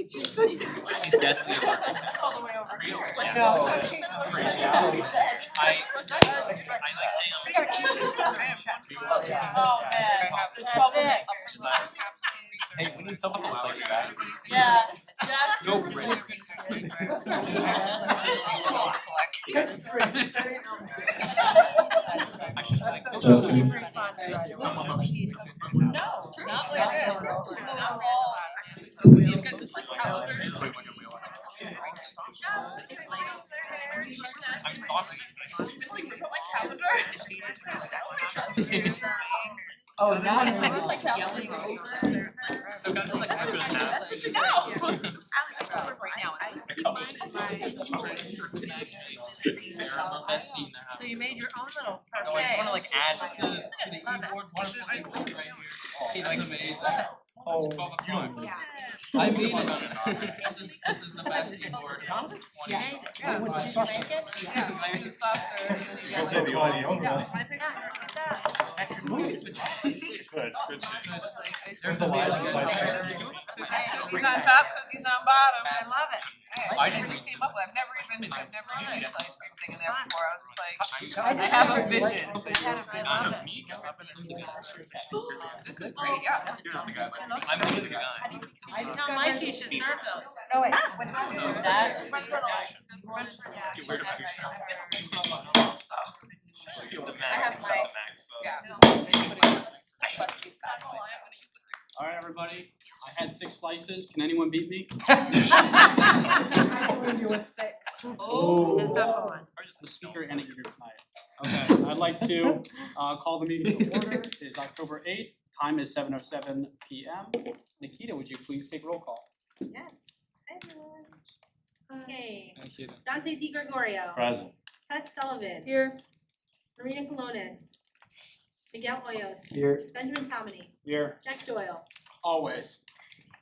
That's the all the way over here. Let's go. I like saying We gotta keep this going. Oh, man. There's trouble. Hey, we need someone to like that. Yeah. Just. No. No, So not like this. Not I'm stalking. Oh, now it's like yelling over. That's just a no. So you made your own little No, I just wanna like add to the e-board one thing right here. Hey, that's amazing. Oh, It's 12 o'clock. Yeah. I made it. This is the best e-board. Yeah. Just say the audio. There's a lot of Cookies on top, cookies on bottom. I love it. I just came up with, I've never even made the ice cream thing in there before, I was like, I have a vision. This is great, yeah. I'm the guy. I tell Mike he should serve those. No, wait, what happened? That. Get weird about yourself. I have my, yeah. Alright, everybody, I had 6 slices, can anyone beat me? I win you with 6. Oh. Oh. The speaker and a eater tonight. Okay, I'd like to call the meeting to order. It is October 8th, time is 7:07 p.m. Nikita, would you please take roll call? Yes. Hi everyone. Okay. Dante Di Gregorio. Present. Tess Sullivan. Here. Marina Colones. Miguel Hoyos. Here. Benjamin Tammany. Here. Jack Doyle. Always.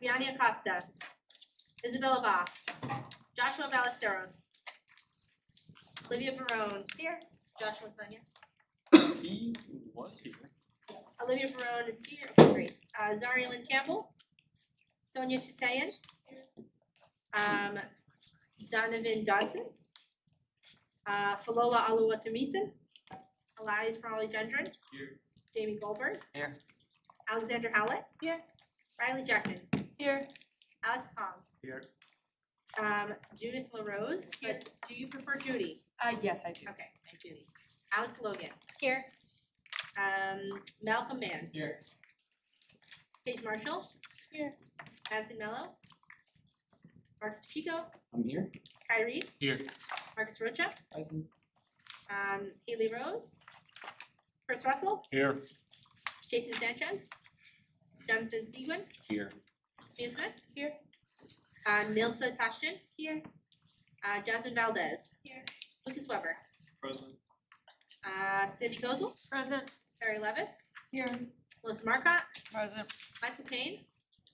Vianney Acosta. Isabella Bach. Joshua Ballesteros. Olivia Barone. Here. Joshua's not here. He was here. Olivia Barone is here. Okay, great. Zaria Lynn Campbell. Sonia Chitayan. Donovan Dodson. Falola Aluwatamisan. Elias Farley Gendron. Here. Jamie Goldberg. Here. Alexandra Howlett. Here. Riley Jackman. Here. Alex Pong. Here. Judith LaRose. But do you prefer Judy? Yes, I do. Okay, and Judy. Alex Logan. Here. Malcolm Mann. Here. Paige Marshall. Here. Madison Mello. Marcus Pacheco. I'm here. Kai Reed. Here. Marcus Rocha. Present. Haley Rose. Chris Russell. Here. Jason Sanchez. Jonathan Seguin. Here. Mia Smith. Here. Nilsa Tashkin. Here. Jasmine Valdez. Here. Lucas Weber. Present. Cindy Kozel. Present. Terry Levis. Here. Melissa Marcotte. Present. Michael Payne.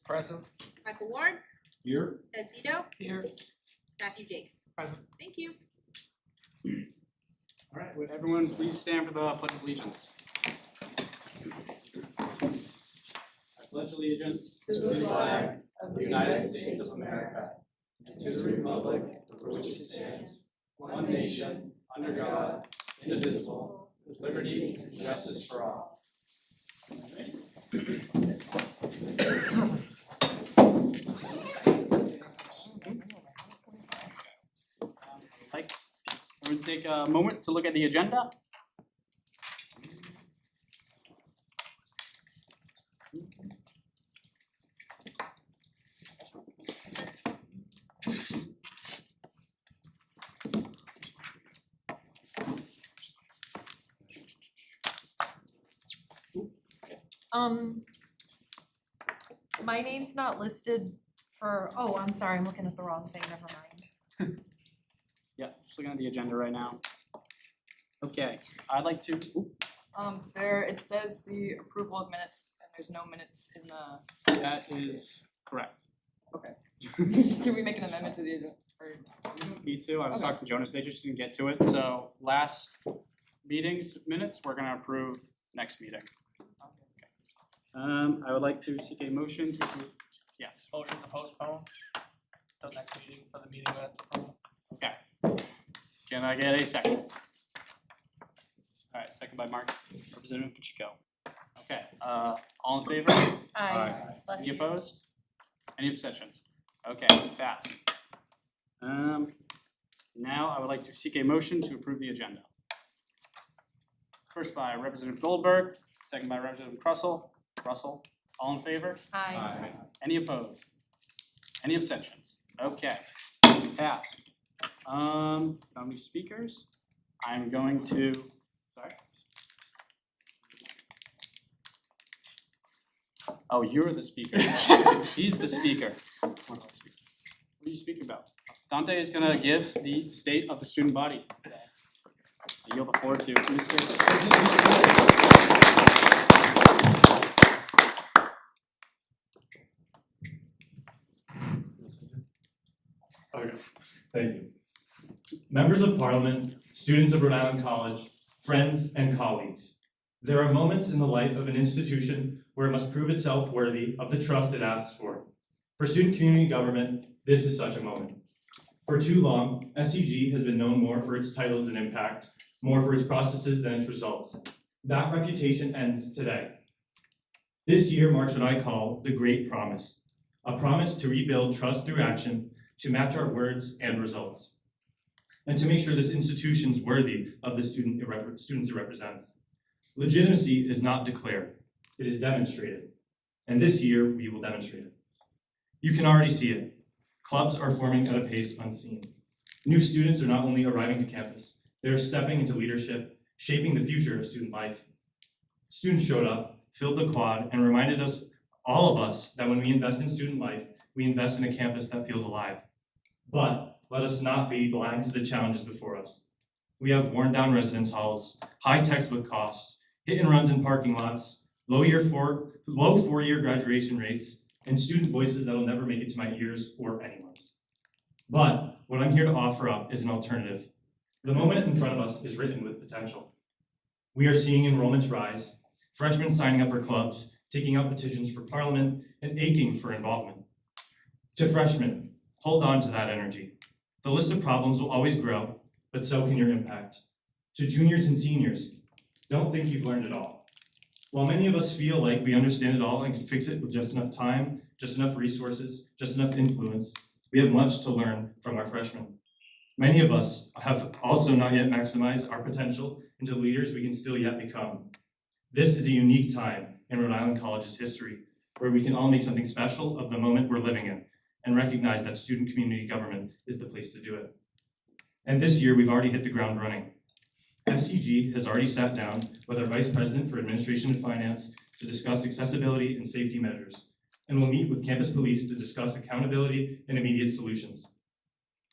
Present. Michael Ward. Here. Ed Zito. Here. Matthew Jakes. Present. Thank you. Alright, would everyone please stand for the Pledge of Allegiance? I pledge allegiance to the flag of the United States of America, and to the republic for which it stands, one nation, under God, indivisible, with liberty and justice for all. I would take a moment to look at the agenda. My name's not listed for, oh, I'm sorry, I'm looking at the wrong thing, never mind. Yeah, just looking at the agenda right now. Okay, I'd like to, There, it says the approval of minutes, and there's no minutes in the, that is correct. can we make an amendment to the agenda? Me too, I was Okay. talking to Jonas, they just didn't get to it, so last meeting's minutes, we're gonna approve next meeting. I would like to seek a motion to approve, yes. Motion to postpone. till next meeting for the meeting minutes approval. Okay. Can I get a second? Alright, second by Mark, Representative Pacheco. Okay, all in favor? Aye. Bless Any you. opposed? Any abstentions? Okay, passed. Now I would like to seek a motion to approve the agenda. First by Representative Goldberg, second by Representative Russell, all in favor? Aye. Any opposed? Any abstentions? Okay, passed. How many speakers? I'm going to, sorry. Oh, you're the speaker. He's the speaker. What are you speaking about? Dante is gonna give the state of the student body. I yield the floor to Mr. Okay, thank you. Members of Parliament, students of Rhode Island College, friends and colleagues. There are moments in the life of an institution where it must prove itself worthy of the trust it asks for. For student community government, this is such a moment. For too long, SCG has been known more for its titles and impact, more for its processes than its results. That reputation ends today. This year marks what I call the Great Promise, a promise to rebuild trust through action, to match our words and results, and to make sure this institution is worthy of the students it represents. Legitimacy is not declared, it is demonstrated. And this year, we will demonstrate it. You can already see it. Clubs are forming at a pace unseen. New students are not only arriving to campus, they are stepping into leadership, shaping the future of student life. Students showed up, filled the quad, and reminded us, all of us, that when we invest in student life, we invest in a campus that feels alive. But let us not be blind to the challenges before us. We have worn down residence halls, high textbook costs, hit and runs in parking lots, low four-year graduation rates, and student voices that'll never make it to my ears or anyone's. But what I'm here to offer up is an alternative. The moment in front of us is written with potential. We are seeing enrollments rise, freshmen signing up for clubs, taking out petitions for Parliament, and aching for involvement. To freshmen, hold on to that energy. The list of problems will always grow, but so can your impact. To juniors and seniors, don't think you've learned it all. While many of us feel like we understand it all and can fix it with just enough time, just enough resources, just enough influence, we have much to learn from our freshmen. Many of us have also not yet maximized our potential into leaders we can still yet become. This is a unique time in Rhode Island College's history, where we can all make something special of the moment we're living in and recognize that student community government is the place to do it. And this year, we've already hit the ground running. SCG has already sat down with our Vice President for Administration and Finance to discuss accessibility and safety measures, and will meet with campus police to discuss accountability and immediate solutions.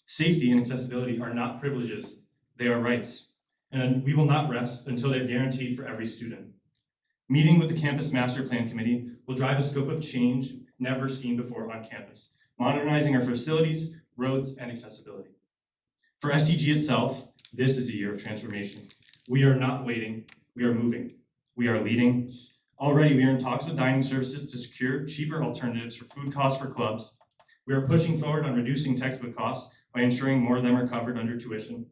Safety and accessibility are not privileges, they are rights, and we will not rest until they're guaranteed for every student. Meeting with the Campus Master Plan Committee will drive a scope of change never seen before on campus, modernizing our facilities, roads, and accessibility. For SCG itself, this is a year of transformation. We are not waiting, we are moving. We are leading. Already, we are in talks with dining services to secure cheaper alternatives for food costs for clubs. We are pushing forward on reducing textbook costs by ensuring more of them are covered under tuition.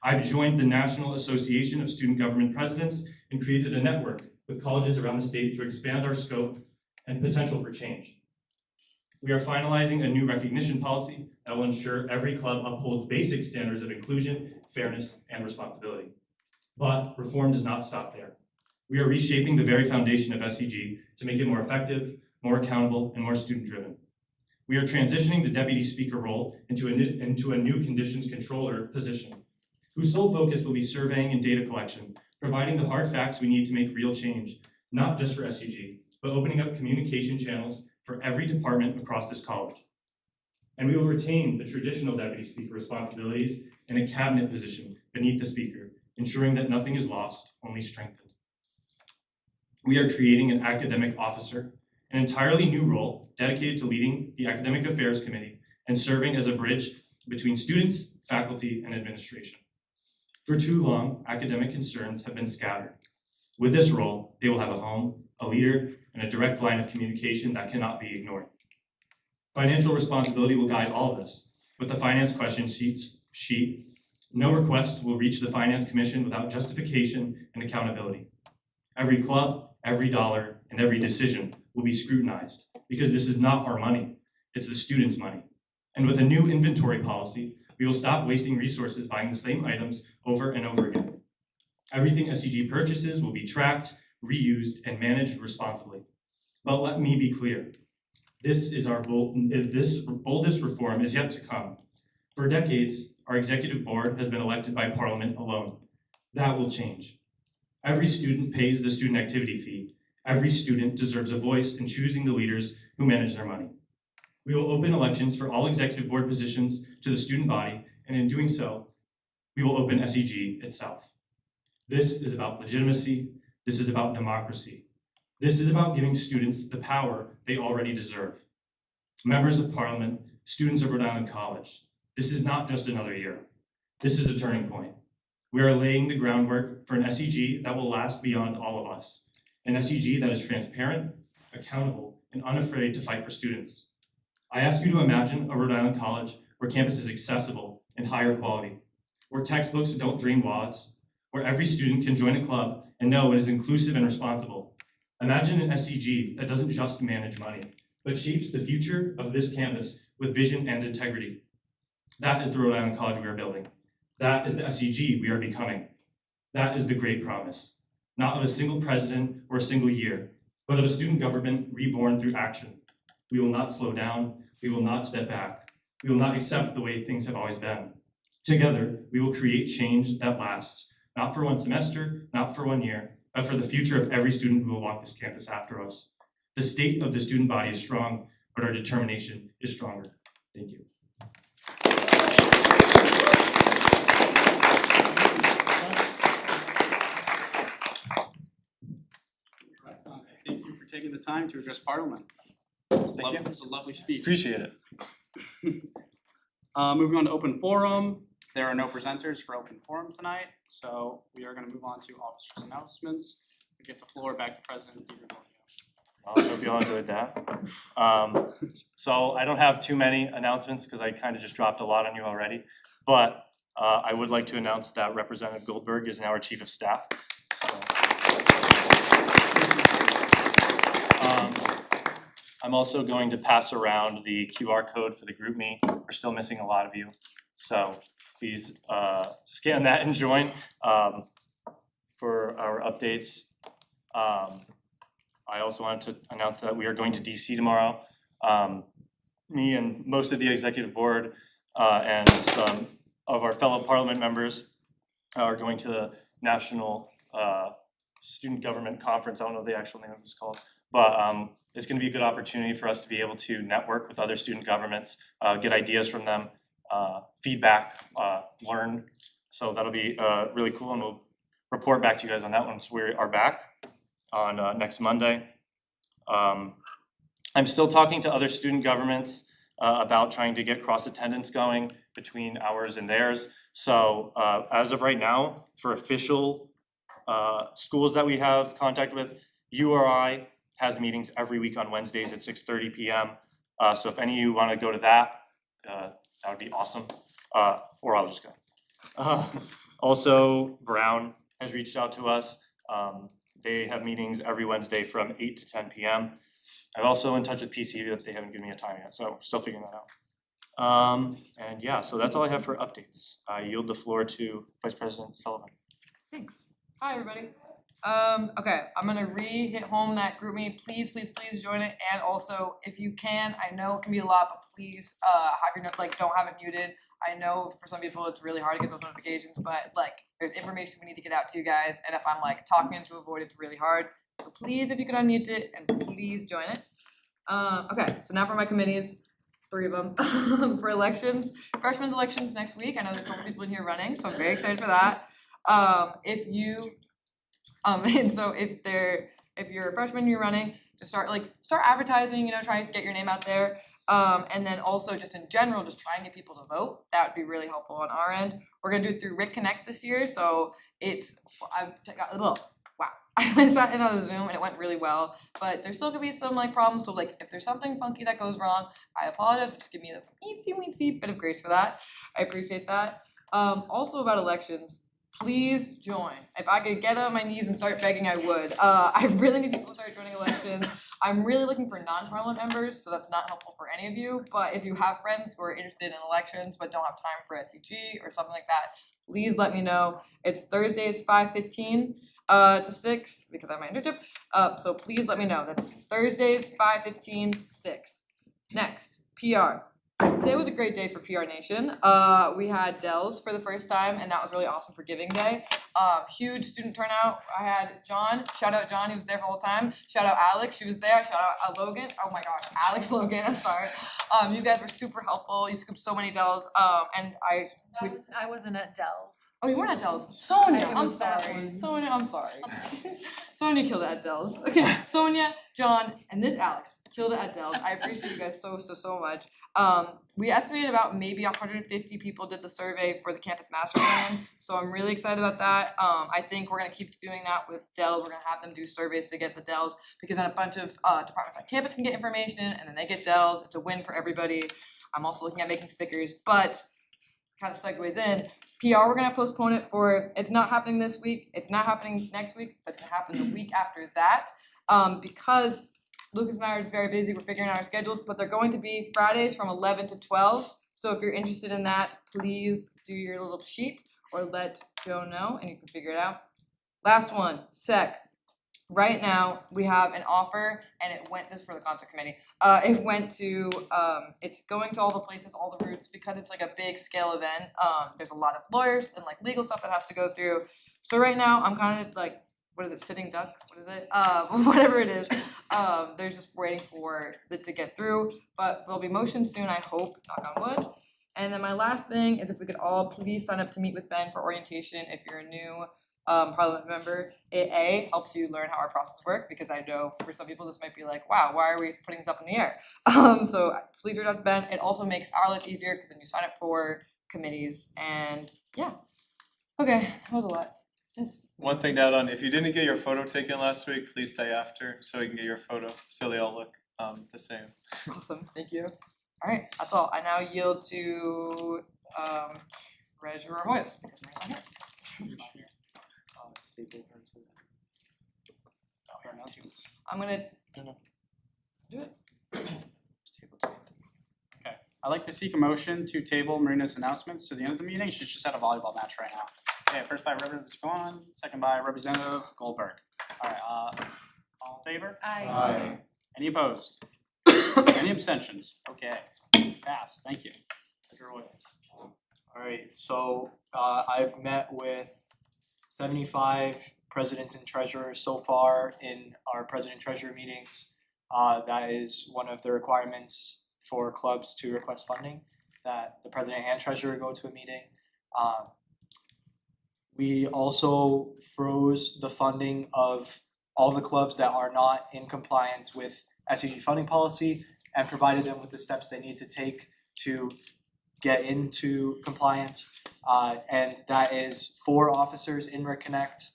I've joined the National Association of Student Government Presidents and created a network with colleges around the state to expand our scope and potential for change. We are finalizing a new recognition policy that will ensure every club upholds basic standards of inclusion, fairness, and responsibility. But reform does not stop there. We are reshaping the very foundation of SCG to make it more effective, more accountable, and more student-driven. We are transitioning the deputy speaker role into a new conditions controller position, whose sole focus will be surveying and data collection, providing the hard facts we need to make real change, not just for SCG, but opening up communication channels for every department across this college. And we will retain the traditional deputy speaker responsibilities in a cabinet position beneath the speaker, ensuring that nothing is lost, only strengthened. We are creating an academic officer, an entirely new role dedicated to leading the Academic Affairs Committee and serving as a bridge between students, faculty, and administration. For too long, academic concerns have been scattered. With this role, they will have a home, a leader, and a direct line of communication that cannot be ignored. Financial responsibility will guide all of this. With the finance question sheet, no request will reach the Finance Commission without justification and accountability. Every club, every dollar, and every decision will be scrutinized because this is not our money, it's the students' money. And with a new inventory policy, we will stop wasting resources buying the same items over and over again. Everything SCG purchases will be tracked, reused, and managed responsibly. But let me be clear, this boldest reform is yet to come. For decades, our executive board has been elected by Parliament alone. That will change. Every student pays the student activity fee. Every student deserves a voice in choosing the leaders who manage their money. We will open elections for all executive board positions to the student body, and in doing so, we will open SCG itself. This is about legitimacy. This is about democracy. This is about giving students the power they already deserve. Members of Parliament, students of Rhode Island College, this is not just another year. This is a turning point. We are laying the groundwork for an SCG that will last beyond all of us. An SCG that is transparent, accountable, and unafraid to fight for students. I ask you to imagine a Rhode Island college where campus is accessible and higher quality, where textbooks don't drain wallets, where every student can join a club and know it is inclusive and responsible. Imagine an SCG that doesn't just manage money, but shapes the future of this campus with vision and integrity. That is the Rhode Island College we are building. That is the SCG we are becoming. That is the great promise, not of a single president or a single year, but of a student government reborn through action. We will not slow down. We will not step back. We will not accept the way things have always been. Together, we will create change that lasts, not for one semester, not for 1 year, but for the future of every student who will walk this campus after us. The state of the student body is strong, but our determination is stronger. Thank you. Thank you for taking the time to address Parliament. Thank you. It was a lovely speech. Appreciate it. Moving on to open forum. There are no presenters for open forum tonight, so we are going to move on to officers' announcements. We give the floor back to President DiGregorio. I hope you all enjoyed that. So I don't have too many announcements because I kind of just dropped a lot on you already. But I would like to announce that Representative Goldberg is now our Chief of Staff. I'm also going to pass around the QR code for the group meet. We're still missing a lot of you. So please scan that and join for our updates. I also wanted to announce that we are going to DC tomorrow. Me and most of the executive board and some of our fellow Parliament members are going to the National Student Government Conference. I don't know the actual name of this called, but it's going to be a good opportunity for us to be able to network with other student governments, get ideas from them, feedback, learn. So that'll be really cool, and we'll report back to you guys on that once we are back on next Monday. I'm still talking to other student governments about trying to get cross attendance going between ours and theirs. So as of right now, for official schools that we have contact with, URI has meetings every week on Wednesdays at 6:30 p.m. So if any of you want to go to that, that would be awesome. Or I'll just go. Also, Brown has reached out to us. They have meetings every Wednesday from 8 to 10 p.m. I'm also in touch with PC, but they haven't given me a time yet, so we're still figuring that out. And yeah, so that's all I have for updates. I yield the floor to Vice President Sullivan. Thanks. Hi, everybody. Okay, I'm gonna hit home that group meeting. Please join it. And also, if you can, I know it can be a lot, but please have your don't have it muted. I know for some people it's really hard to get those notifications, but there's information we need to get out to you guys. And if I'm talking into a void, it's really hard. So please, if you could unmute it, and please join it. Okay, so now for my committees, 3 of them for elections. Freshmen's elections next week. I know there's a couple people in here running, so I'm very excited for that. And so if you're a freshman and you're running, just start advertising, try to get your name out there. And then also just in general, just try and get people to vote. That would be really helpful on our end. We're gonna do it through Rick Connect this year, so I sat in on a Zoom and it went really well, but there's still gonna be some like problems, so like if there's something funky that goes wrong, I apologize, but just give me a weensy bit of grace for that. I appreciate that. Also about elections, please join. If I could get on my knees and start begging, I would. I really need people to start joining elections. I'm really looking for non-parliament members, so that's not helpful for any of you, but if you have friends who are interested in elections but don't have time for SCG or something like that, please let me know. It's Thursdays 5:15 to 6 because I have my internship. So please let me know. That's Thursdays 5:15 to 6. Next, PR. Today was a great day for PR Nation. We had Dells for the first time, and that was really awesome for Giving Day. Huge student turnout. I had John, shout out John, he was there the whole time. Shout out Alex, she was there. Shout out Logan. Oh my gosh, Alex Logan, I'm sorry. You guys were super helpful. You scooped so many Dells. And I wasn't at Dell's. oh, you weren't at Dells. Sonia, It I'm was that sorry. one. Sonia, I'm sorry. Sonia killed it at Dells. Okay, Sonia, John, and this Alex killed it at Dells. I appreciate you guys so much. We estimated about maybe 150 people did the survey for the campus master plan, so I'm really excited about that. I think we're gonna keep doing that with Dells. We're gonna have them do surveys to get the Dells, because then a bunch of departments on campus can get information, and then they get Dells. It's a win for everybody. I'm also looking at making stickers, but kind of segues in. PR, we're gonna postpone it for, it's not happening this week, it's not happening next week, but it's gonna happen the week after that. Because Lucas and I are just very busy, we're figuring out our schedules, but they're going to be Fridays from 11 to 12. So if you're interested in that, please do your little sheet or let Joe know and you can figure it out. Last one, SEC. Right now, we have an offer and it went, this is for the concert committee. It went to, it's going to all the places, all the routes, because it's like a big scale event. There's a lot of lawyers and like legal stuff that has to go through. So right now, I'm kind of like, what is it, sitting duck? What is it? Whatever it is. They're just waiting for it to get through, but there'll be motion soon, I hope, knock on wood. And then my last thing is if we could all please sign up to meet with Ben for orientation if you're a new parliament member. It helps you learn how our process works, because I know for some people this might be like, wow, why are we putting this up in the air? So please reach out to Ben. It also makes our life easier because then you sign up for committees and yeah. Okay, that was a lot. Yes. One thing to add on, if you didn't get your photo taken last week, please stay after so we can get your photo, so they all look the same. Awesome, thank you. All right, that's all. I now yield to Treasurer Hoyos because Marie's not here. Announcements. I'm gonna No. do it. Okay, I'd like to seek a motion to table Marina's announcements to the end of the meeting. She's just at a volleyball match right now. Okay, first by Representative Swan, second by Representative Goldberg. Alright, all in favor? Aye. Any opposed? Any abstentions? Okay, pass, thank you. Treasurer Williams. Alright, so I've met with 75 presidents and treasurers so far in our president-treasurer meetings. That is one of the requirements for clubs to request funding, that the president and treasurer go to a meeting. We also froze the funding of all the clubs that are not in compliance with SCG funding policy and provided them with the steps they need to take to get into compliance. And that is 4 officers in RecConnect,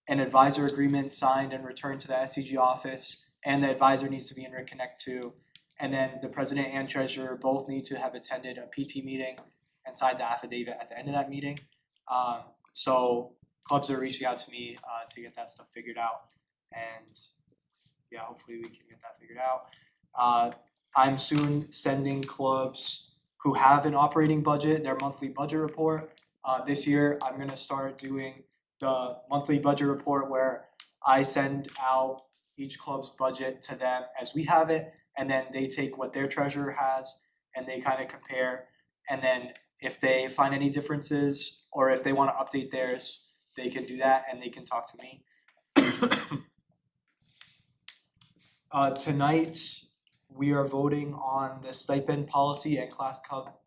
an advisor agreement signed and returned to the SCG office, and the advisor needs to be in RecConnect too. And then the president and treasurer both need to have attended a PT meeting and signed the affidavit at the end of that meeting. So clubs are reaching out to me to get that stuff figured out, and yeah, hopefully we can get that figured out. I'm soon sending clubs who have an operating budget their monthly budget report. This year I'm gonna start doing the monthly budget report where I send out each club's budget to them as we have it, and then they take what their treasurer has and they kind of compare, and then if they find any differences or if they want to update theirs, they can do that and they can talk to me. Tonight, we are voting on the stipend policy and class cup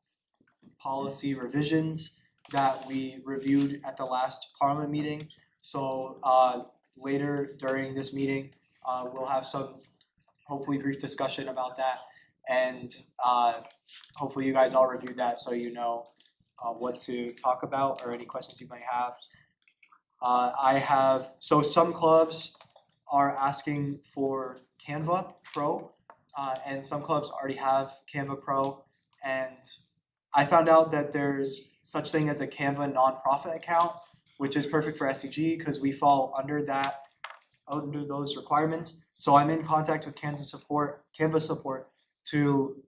policy revisions that we reviewed at the last parliament meeting. So later during this meeting, we'll have some hopefully brief discussion about that, and hopefully you guys all reviewed that so you know what to talk about or any questions you might have. So some clubs are asking for Canva Pro, and some clubs already have Canva Pro. And I found out that there's such thing as a Canva nonprofit account, which is perfect for SCG because we fall under those requirements. So I'm in contact with Canva support to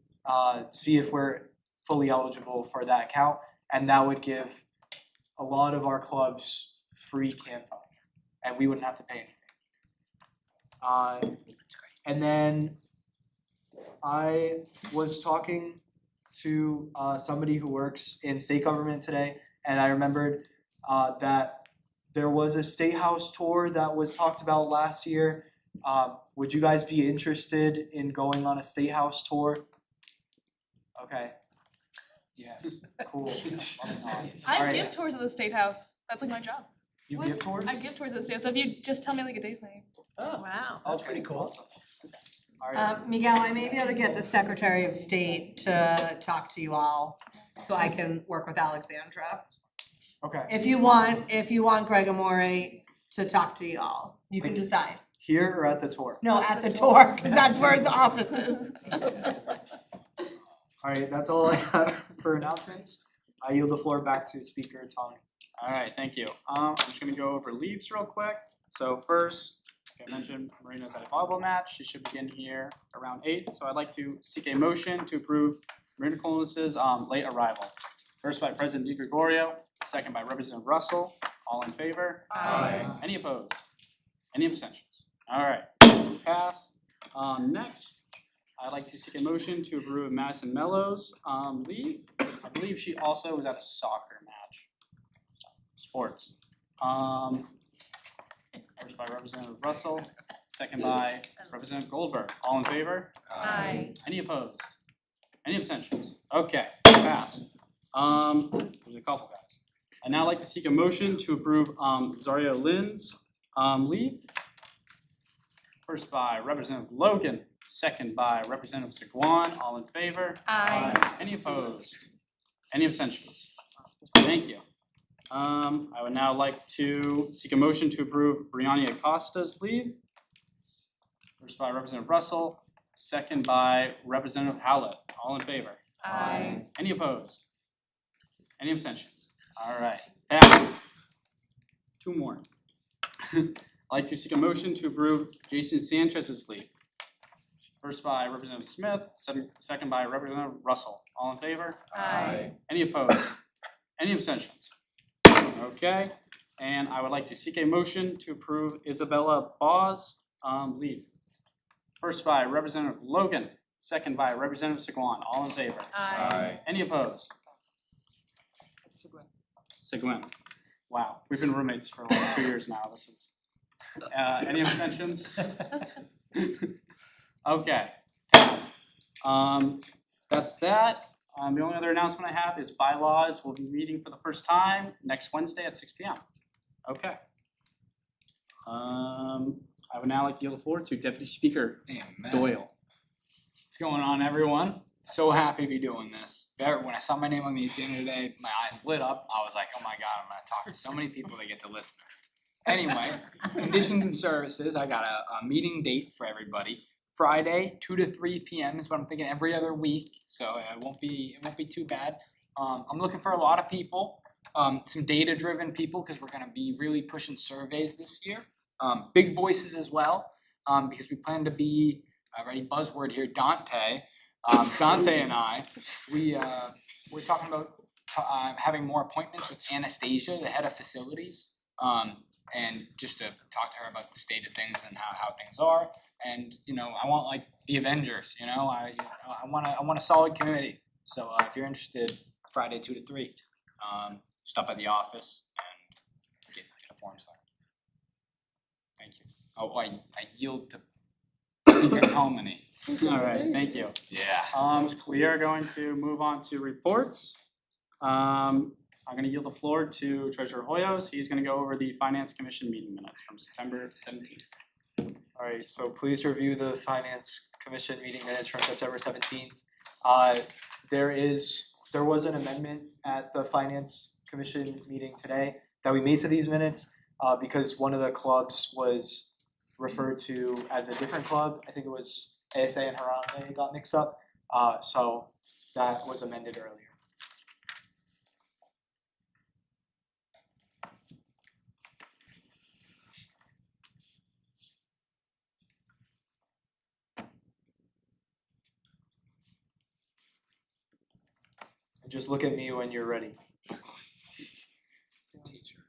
see if we're fully eligible for that account, and that would give a lot of our clubs free Canva, and we wouldn't have to pay anything. And then I was talking to somebody who works in state government today, and I remembered that there was a state house tour that was talked about last year. Would you guys be interested in going on a state house tour? Okay, Yeah. cool. I Alright. give tours of the State House. That's like my job. You give tours? I give tours of the State House. So if you just tell me like a day's name. Oh, Wow. that's pretty cool. Alright, Miguel, I may be able to get the Secretary of State to talk to you all, so I can work with Alexandra. okay. If you want Greg Amore to talk to you all, you can decide. Here or at the tour? No, at the tour, because that's where his office is. Alright, that's all I have for announcements. I yield the floor back to Speaker Tony. Alright, thank you. I'm just gonna go over leaves real quick. So first, like I mentioned, Marina's at a volleyball match. She should begin here around 8. So I'd like to seek a motion to approve Marina Columbus's late arrival. First by President DiGregorio, second by Representative Russell. All in favor? Aye. Any opposed? Any abstentions? Alright, pass. Next, I'd like to seek a motion to approve Madison Mellows leave. I believe she also was at a soccer match. Sports. First by Representative Russell, second by Representative Goldberg. All in favor? Aye. Any opposed? Any abstentions? Okay, passed. There's a couple guys. I'd now like to seek a motion to approve Zaria Lynn's leave. First by Representative Logan, second by Representative Segwan. All in favor? Aye. Any opposed? Any abstentions? Thank you. I would now like to seek a motion to approve Brianna Acosta's leave. First by Representative Russell, second by Representative Howlett. All in favor? Aye. Any opposed? Any abstentions? Alright, passed. Two more. I'd like to seek a motion to approve Jason Sanchez's leave. First by Representative Smith, second by Representative Russell. All in favor? Aye. Any opposed? Any abstentions? Okay, and I would like to seek a motion to approve Isabella Baugh's leave. First by Representative Logan, second by Representative Segwan. All in favor? Aye. Any opposed? Seguin. Wow, we've been roommates for like 2 years now. This is. Any abstentions? Okay, passed. That's that. The only other announcement I have is bylaws will be meeting for the first time next Wednesday at 6 p.m. Okay. I would now like to yield the floor to Deputy Speaker Doyle. What's going on, everyone? So happy to be doing this. When I saw my name on the agenda today, my eyes lit up. I was like, oh my god, I'm gonna talk to so many people that get to listen. Anyway, conditions and services, I got a meeting date for everybody. Friday, 2 to 3 p.m. is what I'm thinking every other week, so it won't be too bad. I'm looking for a lot of people, some data-driven people, because we're gonna be really pushing surveys this year. Big voices as well, because we plan to be, ready buzzword here, Dante. Dante and I, we're talking about having more appointments with Anastasia, the head of facilities, and just to talk to her about the state of things and how things are. And I want like the Avengers. I want a solid committee. So if you're interested, Friday 2 to 3, stop by the office and get a form signed. Thank you. Oh, I yield to Speaker Tolmany. All right, thank you. Yeah. We are going to move on to reports. I'm gonna yield the floor to Treasurer Hoyos. He's gonna go over the Finance Commission meeting minutes from September 17th. Alright, so please review the Finance Commission meeting minutes from September 17th. There was an amendment at the Finance Commission meeting today that we made to these minutes. because one of the clubs was referred to as a different club. I think it was ASA and Harambe got mixed up, so that was amended earlier. So just look at me when you're ready. Teacher.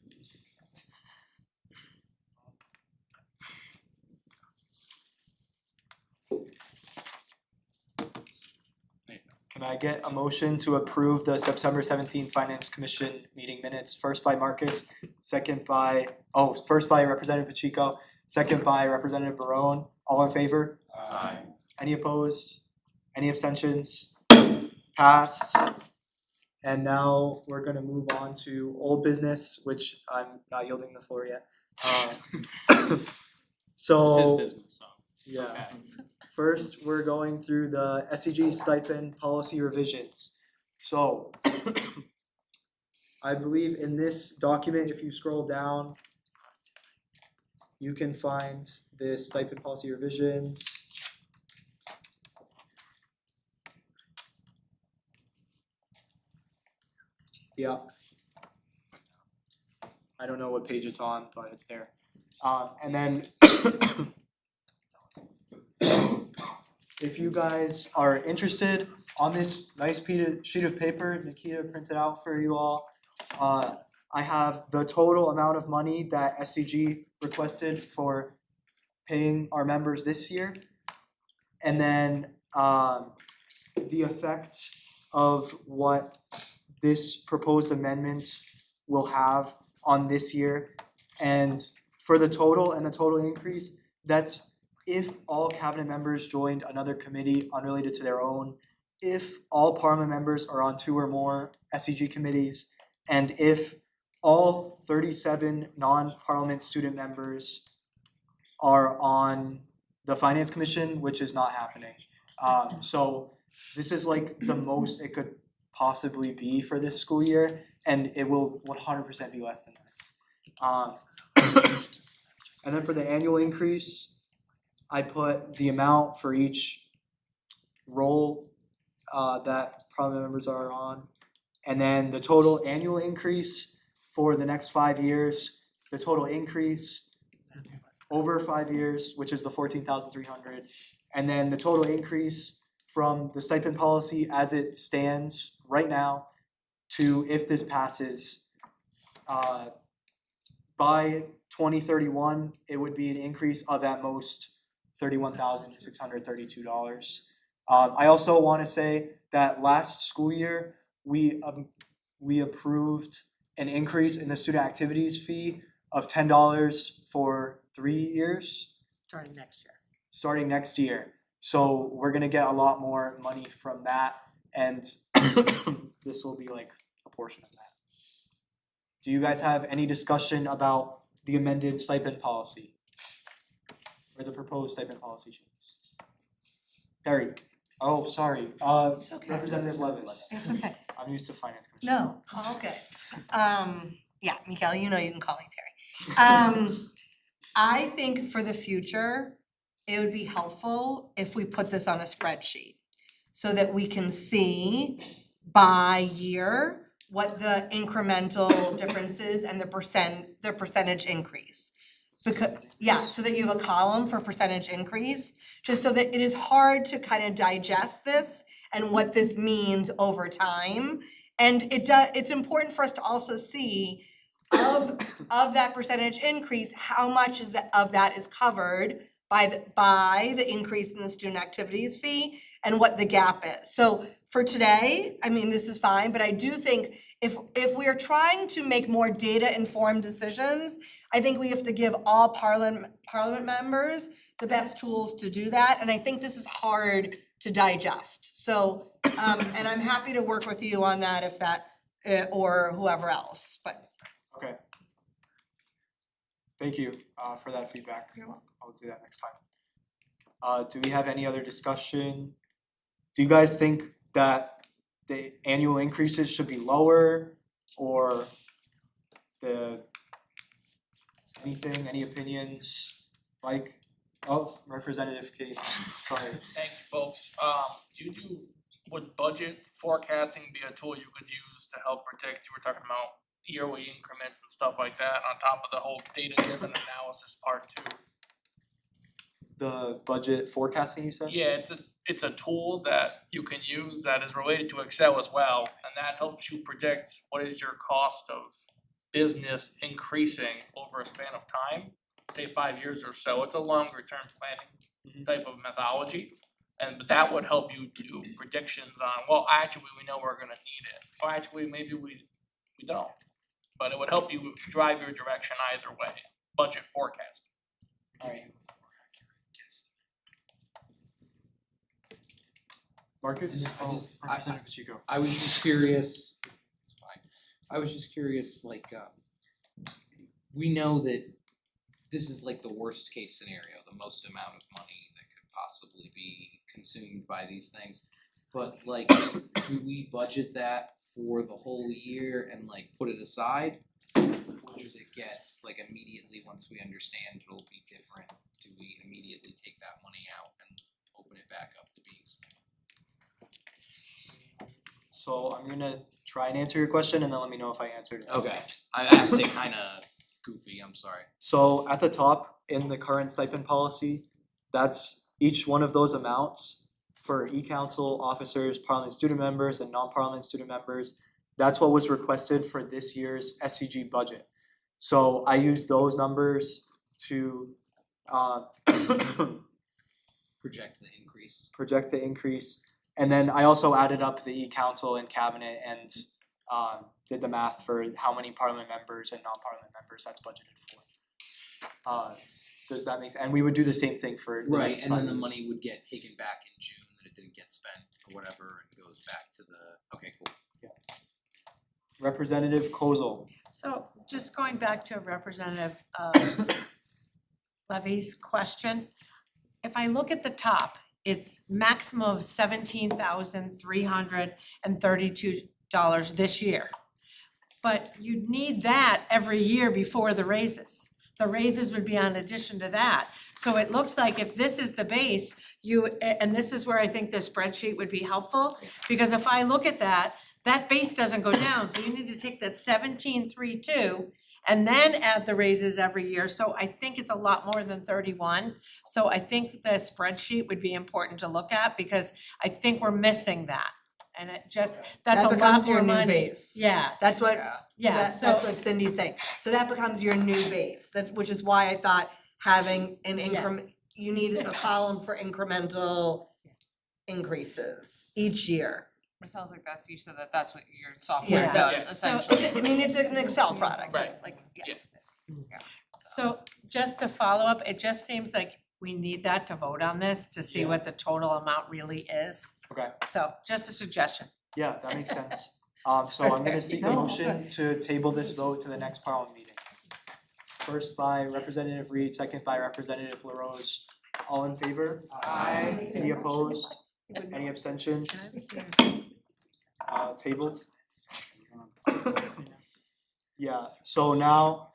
Can I get a motion to approve the September 17th Finance Commission meeting minutes? First by Marcus, first by Representative Pacheco, second by Representative Barone. All in favor? Aye. Any opposed? Any abstentions? Passed. And now we're gonna move on to old business, which I'm not yielding the floor yet. So. It's his business, so. Yeah. Okay. First, we're going through the SCG stipend policy revisions. So I believe in this document, if you scroll down, you can find the stipend policy revisions. Yeah. I don't know what page it's on, but it's there. And then if you guys are interested, on this nice sheet of paper Nikita printed out for you all, I have the total amount of money that SCG requested for paying our members this year. And then the effect of what this proposed amendment will have on this year. And for the total and the total increase, that's if all cabinet members joined another committee unrelated to their own, if all parliament members are on 2 or more SCG committees, and if all 37 non-parliament student members are on the finance commission, which is not happening. So this is like the most it could possibly be for this school year, and it will 100% be less than this. And then for the annual increase, I put the amount for each role that parliament members are on, and then the total annual increase for the next 5 years, the total increase over 5 years, which is the 14,300, and then the total increase from the stipend policy as it stands right now to, if this passes, by 2031, it would be an increase of at most $31,632. I also want to say that last school year, we approved an increase in the student activities fee of $10 for 3 years. Starting next year. So we're gonna get a lot more money from that, and this will be like a portion of that. Do you guys have any discussion about the amended stipend policy? Or the proposed stipend policy changes? Perry, oh, sorry, It's okay. Representative Levis. It's okay. I'm used to finance commission. No, all good. Yeah, Mikael, you know you can call me Perry. I think for the future, it would be helpful if we put this on a spreadsheet so that we can see by year what the incremental differences and the percentage increase. Because, yeah, so that you have a column for percentage increase, just so that it is hard to kind of digest this and what this means over time. And it's important for us to also see of that percentage increase, how much of that is covered by the increase in the student activities fee and what the gap is. So for today, I mean, this is fine, but I do think if we are trying to make more data-informed decisions, I think we have to give all parliament members the best tools to do that, and I think this is hard to digest. So, and I'm happy to work with you on that if that, or whoever else, but. Okay. Thank you for that feedback. I'll do that next time. Do we have any other discussion? Do you guys think that the annual increases should be lower or the anything, any opinions? Mike? Oh, Representative Kate, sorry. Thank you, folks. Would budget forecasting be a tool you could use to help predict, you were talking about yearly increments and stuff like that, on top of the whole data-driven analysis part too? The budget forecasting you said? Yeah, it's a tool that you can use that is related to Excel as well, and that helps you predict what is your cost of business increasing over a span of time, say 5 years or so. It's a longer term planning type of methodology. And that would help you do predictions on, well, actually, we know we're gonna need it, or actually, maybe we don't. But it would help you drive your direction either way, budget forecasting. Alright. Marcus? Representative Pacheco. I was just curious, it's fine, I was just curious, we know that this is like the worst case scenario, the most amount of money that could possibly be consumed by these things. But do we budget that for the whole year and put it aside? Or does it get immediately once we understand it'll be different, do we immediately take that money out and open it back up to being spent? So I'm gonna try and answer your question and then let me know if I answered it. Okay, I asked it kinda goofy, I'm sorry. So at the top, in the current stipend policy, that's each one of those amounts for e-council officers, parliament student members, and non-parliament student members. That's what was requested for this year's SCG budget. So I used those numbers to Project the increase. project the increase. And then I also added up the e-council and cabinet and did the math for how many parliament members and non-parliament members that's budgeted for. Does that make sense? And we would do the same thing for the Right, next and then 5 the years. money would get taken back in June, that it didn't get spent or whatever, and goes back to the, okay, cool. Representative Kozol. So just going back to Representative Levy's question, if I look at the top, it's maximum of $17,332 this year. But you'd need that every year before the raises. The raises would be on addition to that. So it looks like if this is the base, and this is where I think the spreadsheet would be helpful, because if I look at that, that base doesn't go down, so you need to take that 17,332 and then add the raises every year, so I think it's a lot more than 31. So I think the spreadsheet would be important to look at, because I think we're missing that. And it just, that's a That lot becomes more your money. new base. Yeah, That's what, yeah, that's what Cindy's saying. So that becomes your new base, which is why I thought having an increment, you need a column for incremental increases each year. It sounds like you said that's what your Yeah. software does So- essentially. I mean, it's an Excel product, Right. yeah. So just to follow up, it just seems like we need that to vote on this, to see what the total amount really is. Okay. So just a suggestion. Yeah, that makes sense. So I'm gonna seek a motion to table this vote to the next parliament meeting. First by Representative Reed, second by Representative LaRose. All in favor? Aye. Any opposed? Any abstentions? Tabled? Yeah, so now,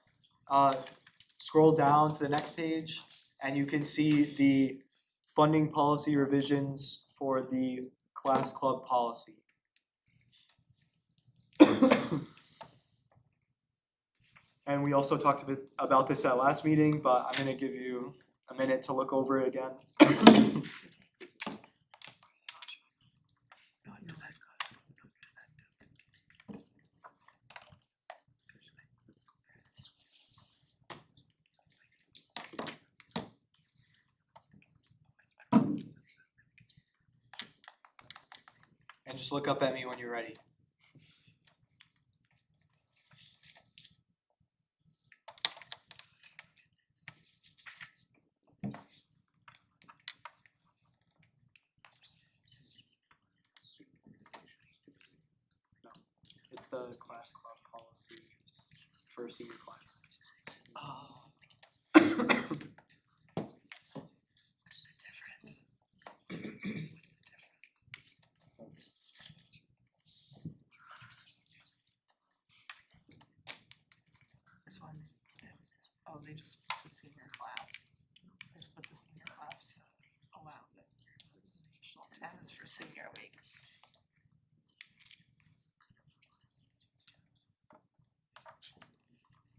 scroll down to the next page and you can see the funding policy revisions for the class club policy. And we also talked a bit about this at last meeting, but I'm gonna give you a minute to look over it again. And just look up at me when you're ready. No, it's the class club policy for senior class. Oh, they just put the senior class. Let's put the senior class to allow this. Additional 10 is for senior week.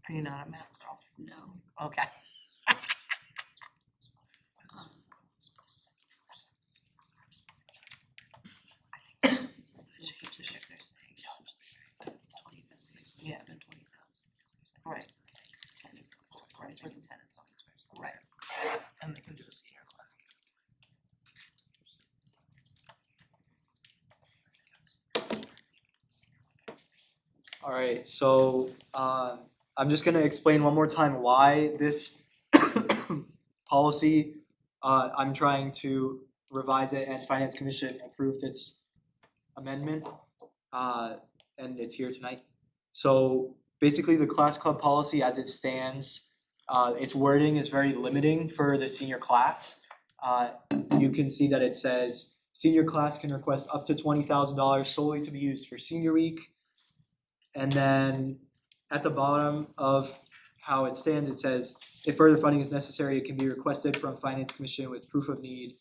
Are you not a math girl? No. Okay. Yeah. Right. Right, for the 10 is going. Right. And they can do a senior class. Alright, so I'm just gonna explain one more time why this policy, I'm trying to revise it and Finance Commission approved its amendment, and it's here tonight. So basically the class club policy as it stands, its wording is very limiting for the senior class. You can see that it says senior class can request up to $20,000 solely to be used for senior week. And then at the bottom of how it stands, it says, if further funding is necessary, it can be requested from Finance Commission with proof of need.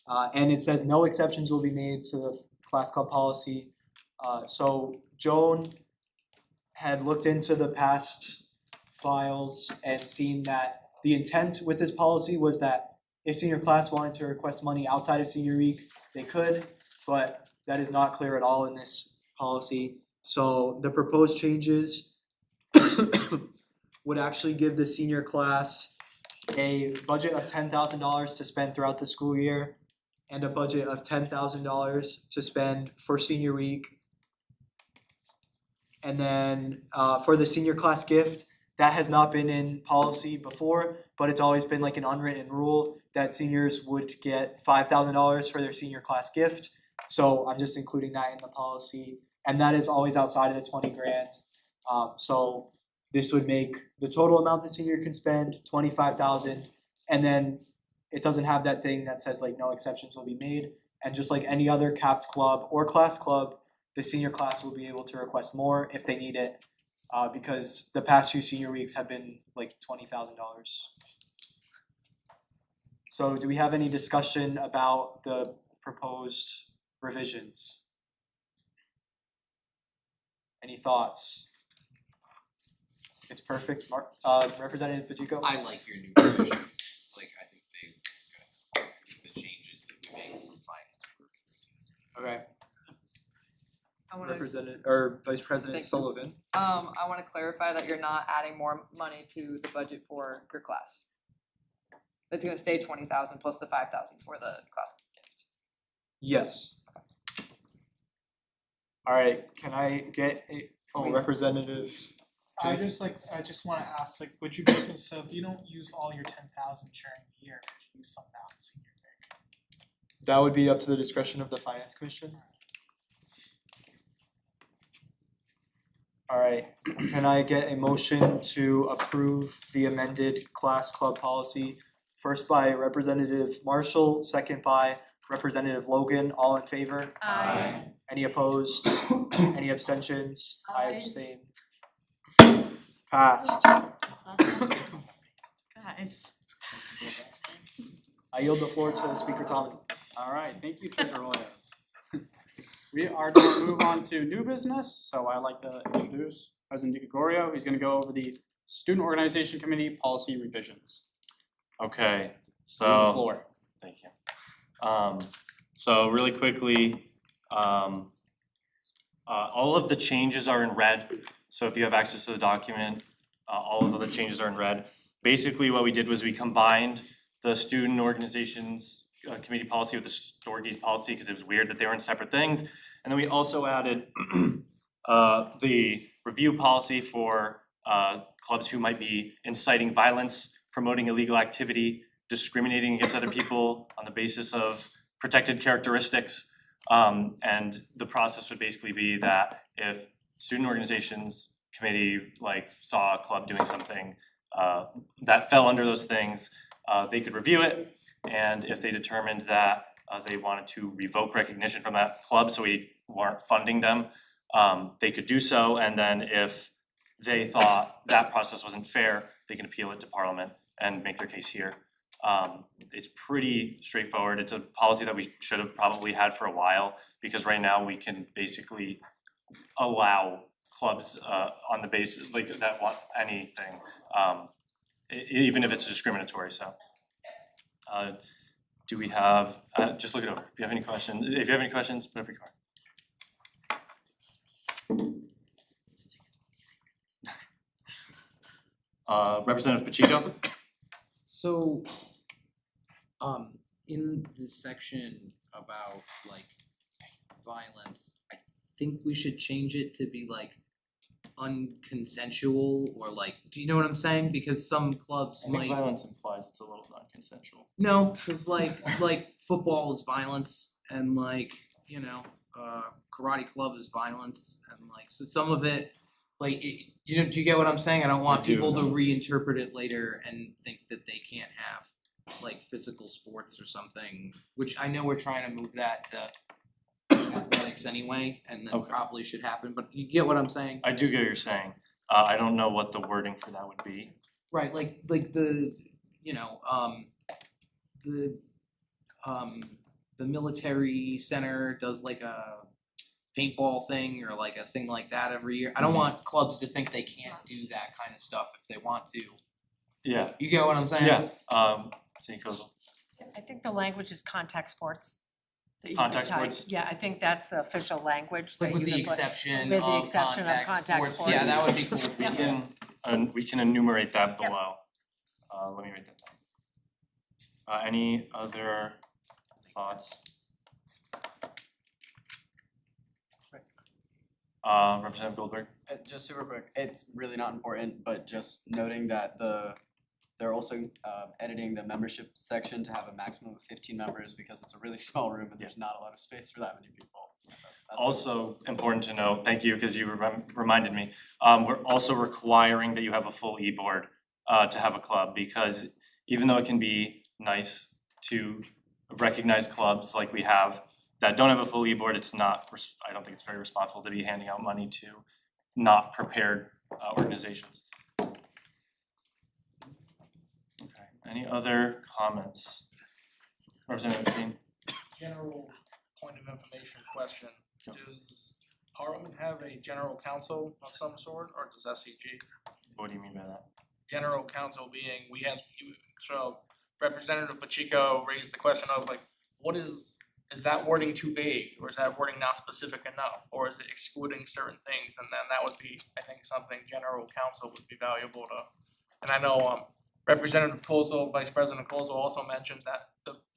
And it says no exceptions will be made to the class club policy. So Joan had looked into the past files and seen that the intent with this policy was that if senior class wanted to request money outside of senior week, they could, but that is not clear at all in this policy. So the proposed changes would actually give the senior class a budget of $10,000 to spend throughout the school year and a budget of $10,000 to spend for senior week. And then for the senior class gift, that has not been in policy before, but it's always been like an unwritten rule that seniors would get $5,000 for their senior class gift. So I'm just including that in the policy. And that is always outside of the 20 grand. So this would make the total amount the senior can spend 25,000, and then it doesn't have that thing that says like no exceptions will be made. And just like any other capped club or class club, the senior class will be able to request more if they need it, because the past few senior weeks have been like $20,000. So do we have any discussion about the proposed revisions? Any thoughts? It's perfect, Mark, Representative Pacheco? I like your new provisions, like I think the changes that we made from finance. Okay. I wanna, Representative, or Vice President Thank you. Sullivan. I wanna clarify that you're not adding more money to the budget for your class. It's gonna stay 20,000 plus the 5,000 for the class gift. Yes. Alright, can I get Representative I Jakes? just wanna ask, like, would you be able, so if you don't use all your 10,000 during the year, could you use some now in senior week? That would be up to the discretion of the Finance Commission. Alright, can I get a motion to approve the amended class club policy? First by Representative Marshall, second by Representative Logan, all in favor? Aye. Any opposed? Any abstentions? I Aye. abstain. Passed. Guys. I yield the floor to Speaker Tomlin. Alright, thank you, Treasurer Williams. We are going to move on to new business, so I'd like to introduce President DiGregorio, who's gonna go over the Student Organization Committee policy revisions. Okay, You have the so, floor. thank you. So really quickly, all of the changes are in red. So if you have access to the document, all of the changes are in red. Basically, what we did was we combined the student organizations committee policy with the Storges policy because it was weird that they were in separate things. And then we also added the review policy for clubs who might be inciting violence, promoting illegal activity, discriminating against other people on the basis of protected characteristics. And the process would basically be that if student organizations committee like saw a club doing something that fell under those things, they could review it. And if they determined that they wanted to revoke recognition from that club, so we weren't funding them, they could do so. And then if they thought that process wasn't fair, they can appeal it to Parliament and make their case here. It's pretty straightforward. It's a policy that we should have probably had for a while, because right now we can basically allow clubs on the basis like that want anything, even if it's discriminatory. So do we have, just look it over. If you have any questions, put up your card. Representative Pacheco? So, in the section about like violence, I think we should change it to be like unconsensual, or like, do you know what I'm saying? Because some clubs I think might. violence implies it's a little non-consensual. No, cause like football is violence, and like, karate club is violence, and like, so some of it, like, do you get what I'm saying? I don't want I do. people to reinterpret it later and think that they can't have like physical sports or something, which I know we're trying to move that to athletics anyway, and then Okay. probably should happen, but you get what I'm saying? I do get what you're saying. I don't know what the wording for that would be. Right, like the, the military center does like a paintball thing or like a thing like that every year. I don't want clubs to think they can't do that kind of stuff if they want to. Yeah. You get what I'm saying? Yeah. St. Kozel. I think the language is contact sports. that you Contact could type. sports? Yeah, I think that's the official language that Like you with the could put. exception With the of exception of contact sports. Yeah, that would be cool. We can enumerate that Yep. below. Let me write that down. Any other thoughts? Representative Goldberg? Just super quick, it's really not important, but just noting that they're also editing the membership section to have a maximum of 15 members because it's a really small room and there's not a lot of space for that many people. So that's Also important to note, thank you, because you reminded me, we're also requiring that you have a full e-board to have a club, because even though it can be nice to recognize clubs like we have that don't have a full e-board, it's not, I don't think it's very responsible to be handing out money to not prepared organizations. Okay, any other comments? Representative Dean? General point of information question, does Parliament have a general counsel of some sort, or does SCG? What do you mean by that? General counsel being, so Representative Pacheco raised the question of like, is that wording too vague, or is that wording not specific enough, or is it excluding certain things? And then that would be, I think, something general counsel would be valuable to. And I know Representative Kozel, Vice President Kozel also mentioned that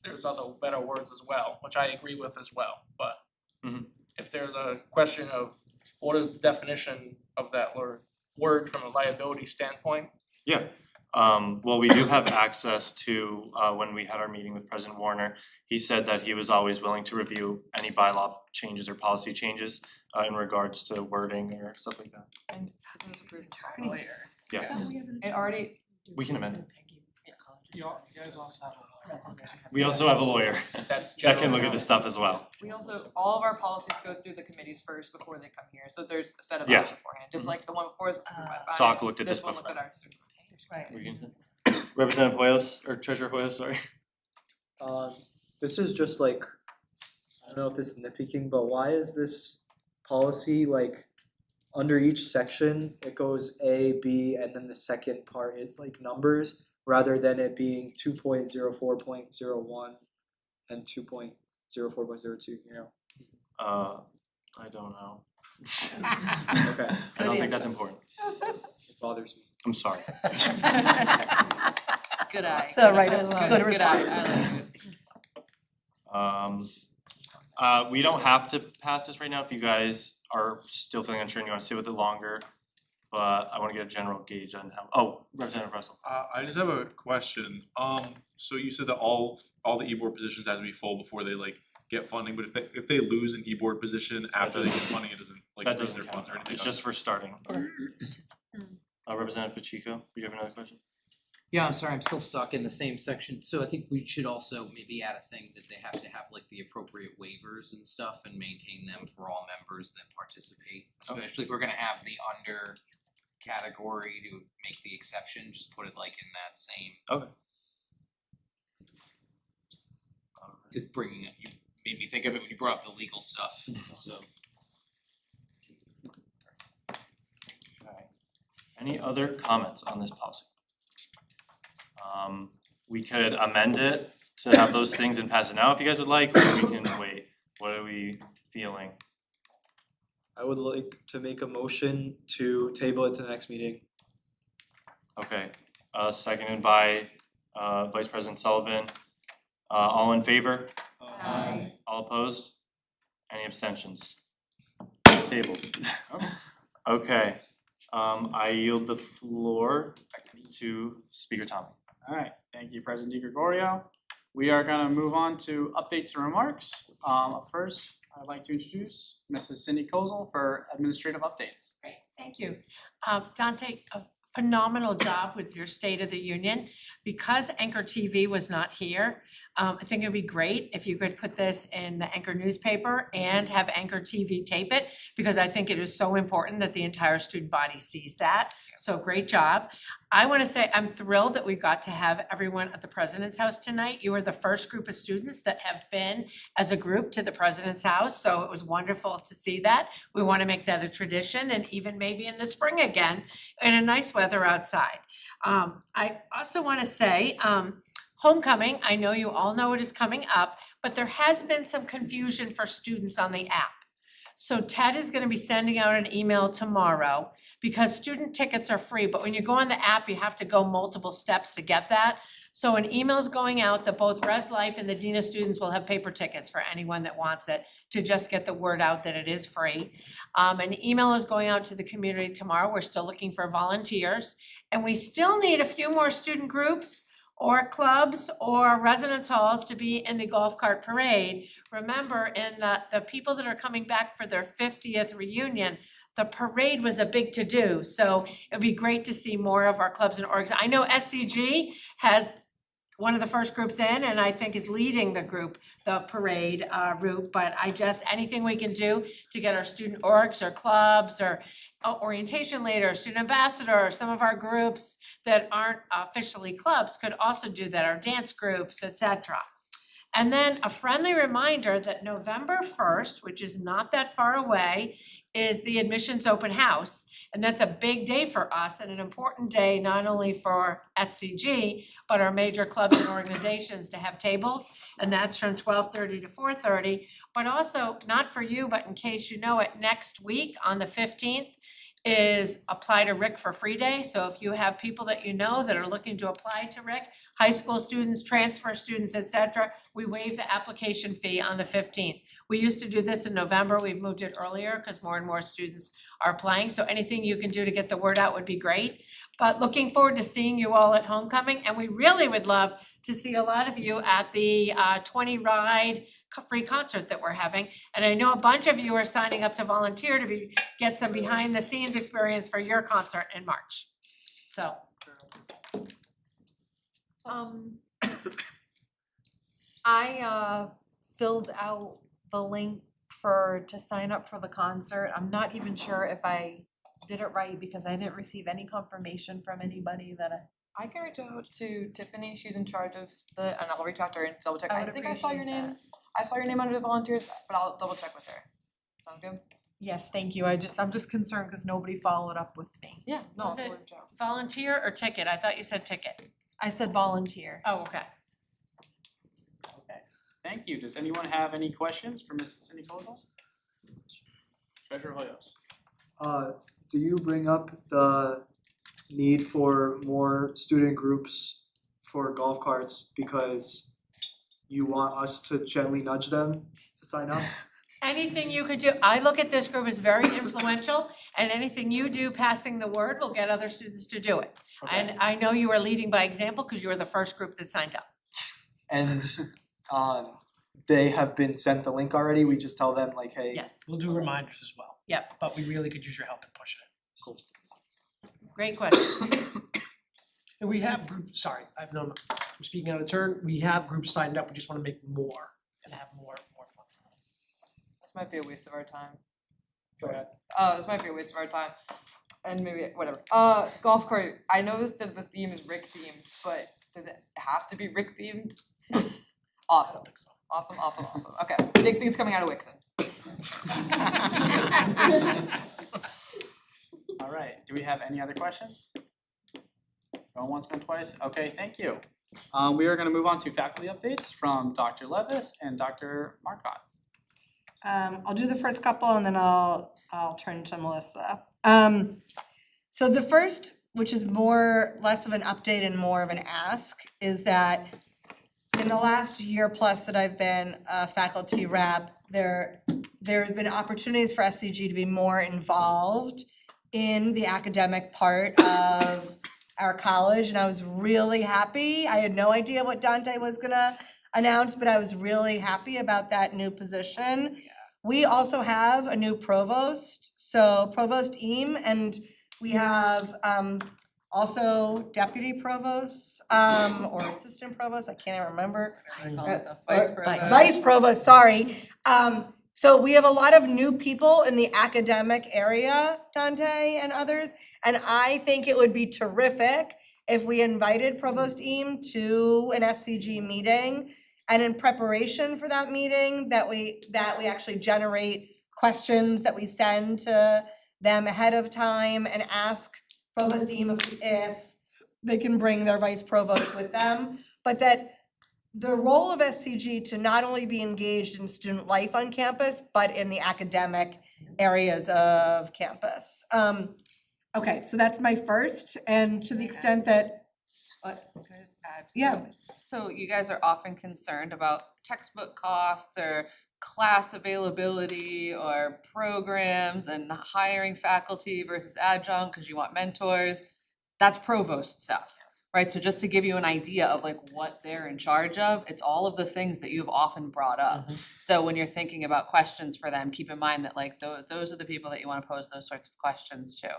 there's other better words as well, which I agree with as well, but if there's a question of what is the definition of that word from a liability standpoint? Yeah, well, we do have access to, when we had our meeting with President Warner, he said that he was always willing to review any bylaw changes or policy changes in regards to wording or stuff like that. And it was approved by a lawyer. Yeah, It already, we can amend it. You guys also have a. We also have a lawyer That's that can general look at this stuff as well. we also, all of our policies go through the committees first before they come here, so there's a set of Yeah. them beforehand, just like the one before was approved by finance, SOC looked at this one looked before. at ours. Right. What were you gonna say? Representative Hoyos, or Treasurer Hoyos, sorry. This is just like, I don't know if this is nitpicking, but why is this policy like under each section, it goes A, B, and then the second part is like numbers, rather than it being 2.04.01 and 2.04.02, you know? I don't know. Okay, I don't think that's important. it bothers me. I'm sorry. Good eye. So, right, Good good response. eye, I like it. We don't have to pass this right now if you guys are still feeling unsure and you wanna stay with it longer. But I wanna get a general gauge on how, Representative Russell. I just have a question. So you said that all the e-board positions have to be full before they like get funding, but if they lose an e-board position after they get funding, it doesn't like That freeze doesn't their funds or count, anything? it's just for starting. Representative Pacheco, do you have another question? Yeah, I'm sorry, I'm still stuck in the same section, so I think we should also maybe add a thing that they have to have like the appropriate waivers and stuff and maintain them for all members that participate. Especially if we're gonna have the under category to make the exception, just put it like in that same. Okay. Just bringing it, you made me think of it when you brought up the legal stuff, so. Alright. Any other comments on this policy? We could amend it to have those things and pass it now if you guys would like, or we can wait. What are we feeling? I would like to make a motion to table it to the next meeting. Okay, seconded by Vice President Sullivan. All in favor? Aye. All opposed? Any abstentions? Tabled. Okay, I yield the floor to Speaker Tommy. Alright, thank you, President DiGregorio. We are gonna move on to updates and remarks. Up first, I'd like to introduce Mrs. Cindy Kozel for administrative updates. Great, thank you. Dante, a phenomenal job with your State of the Union. Because Anchor TV was not here, I think it'd be great if you could put this in the Anchor newspaper and have Anchor TV tape it, because I think it is so important that the entire student body sees that. So great job. I wanna say I'm thrilled that we got to have everyone at the President's House tonight. You were the first group of students that have been as a group to the President's House, so it was wonderful to see that. We wanna make that a tradition, and even maybe in the spring again, in a nice weather outside. I also wanna say, homecoming, I know you all know it is coming up, but there has been some confusion for students on the app. So Ted is gonna be sending out an email tomorrow, because student tickets are free, but when you go on the app, you have to go multiple steps to get that. So an email is going out that both Res Life and the Dean of Students will have paper tickets for anyone that wants it, to just get the word out that it is free. An email is going out to the community tomorrow. We're still looking for volunteers, and we still need a few more student groups or clubs or residence halls to be in the golf cart parade. Remember, in the people that are coming back for their 50th reunion, the parade was a big to-do, so it'd be great to see more of our clubs and orgs. I know SCG has one of the first groups in, and I think is leading the group, the parade route, but anything we can do to get our student orgs or clubs or orientation leader, student ambassador, some of our groups that aren't officially clubs could also do that, our dance groups, etc. And then a friendly reminder that November 1st, which is not that far away, is the admissions open house. And that's a big day for us and an important day, not only for SCG, but our major clubs and organizations to have tables. And that's from 12:30 to 4:30. But also, not for you, but in case you know it, next week on the 15th is Apply to Rick for Free Day. So if you have people that you know that are looking to apply to Rick, high school students, transfer students, etc., we waive the application fee on the 15th. We used to do this in November. We've moved it earlier because more and more students are applying. So anything you can do to get the word out would be great. But looking forward to seeing you all at homecoming, and we really would love to see a lot of you at the 20 ride free concert that we're having. And I know a bunch of you are signing up to volunteer to get some behind the scenes experience for your concert in March. So. I filled out the link to sign up for the concert. I'm not even sure if I did it right because I didn't receive any confirmation from anybody that I can reach out to Tiffany. She's in charge of and I'll reach out to her and double check. I think I saw your name. I saw your name under the volunteers, but I'll double check with her. Sound good? Yes, thank you. I'm just concerned because nobody followed up with me. Yeah, no, Was I'll it reach out. volunteer or ticket? I thought you said ticket. I said volunteer. Oh, okay. Okay, thank you. Does anyone have any questions for Mrs. Cindy Kozel? Treasurer Hoyos. Do you bring up the need for more student groups for golf carts because you want us to gently nudge them to sign up? Anything you could do, I look at this group as very influential, and anything you do passing the word will get other students to do it. Okay. And I know you are leading by example because you were the first group that signed up. And they have been sent the link already, we just tell them like, hey. Yes. We'll do reminders as well. Yep. But we really could use your help in pushing it. Great question. And we have groups, sorry, I'm speaking out of turn, we have groups signed up, we just wanna make more and have more fun. This might be a waste of our time. Go ahead. This might be a waste of our time. and maybe, whatever, golf cart, I noticed that the theme is Rick themed, but does it have to be Rick themed? Awesome, awesome, okay, big things coming out of Wixon. All right, do we have any other questions? Going once, going twice, okay, thank you. We are gonna move on to faculty updates from Dr. Levis and Dr. Marcotte. I'll do the first couple and then I'll turn to Melissa. So the first, which is less of an update and more of an ask, is that in the last year plus that I've been a faculty rep, there's been opportunities for SCG to be more involved in the academic part of our college, and I was really happy. I had no idea what Dante was gonna announce, but I was really happy about that new position. We also have a new provost, so Provost Eam, and we have also deputy provost, or assistant provost, I can't even remember. Vice provost. Vice provost, sorry. So we have a lot of new people in the academic area, Dante and others, and I think it would be terrific if we invited Provost Eam to an SCG meeting, and in preparation for that meeting, that we actually generate questions that we send to them ahead of time and ask Provost Eam if they can bring their vice provost with them, but that the role of SCG to not only be engaged in student life on campus, but in the academic areas of campus. Okay, so that's my first, and to the extent that, What, can I just add? yeah, So you guys are often concerned about textbook costs or class availability or programs and hiring faculty versus adjunct because you want mentors. That's provost stuff, right? So just to give you an idea of like what they're in charge of, it's all of the things that you've often brought up. So when you're thinking about questions for them, keep in mind that like those are the people that you want to pose those sorts of questions to.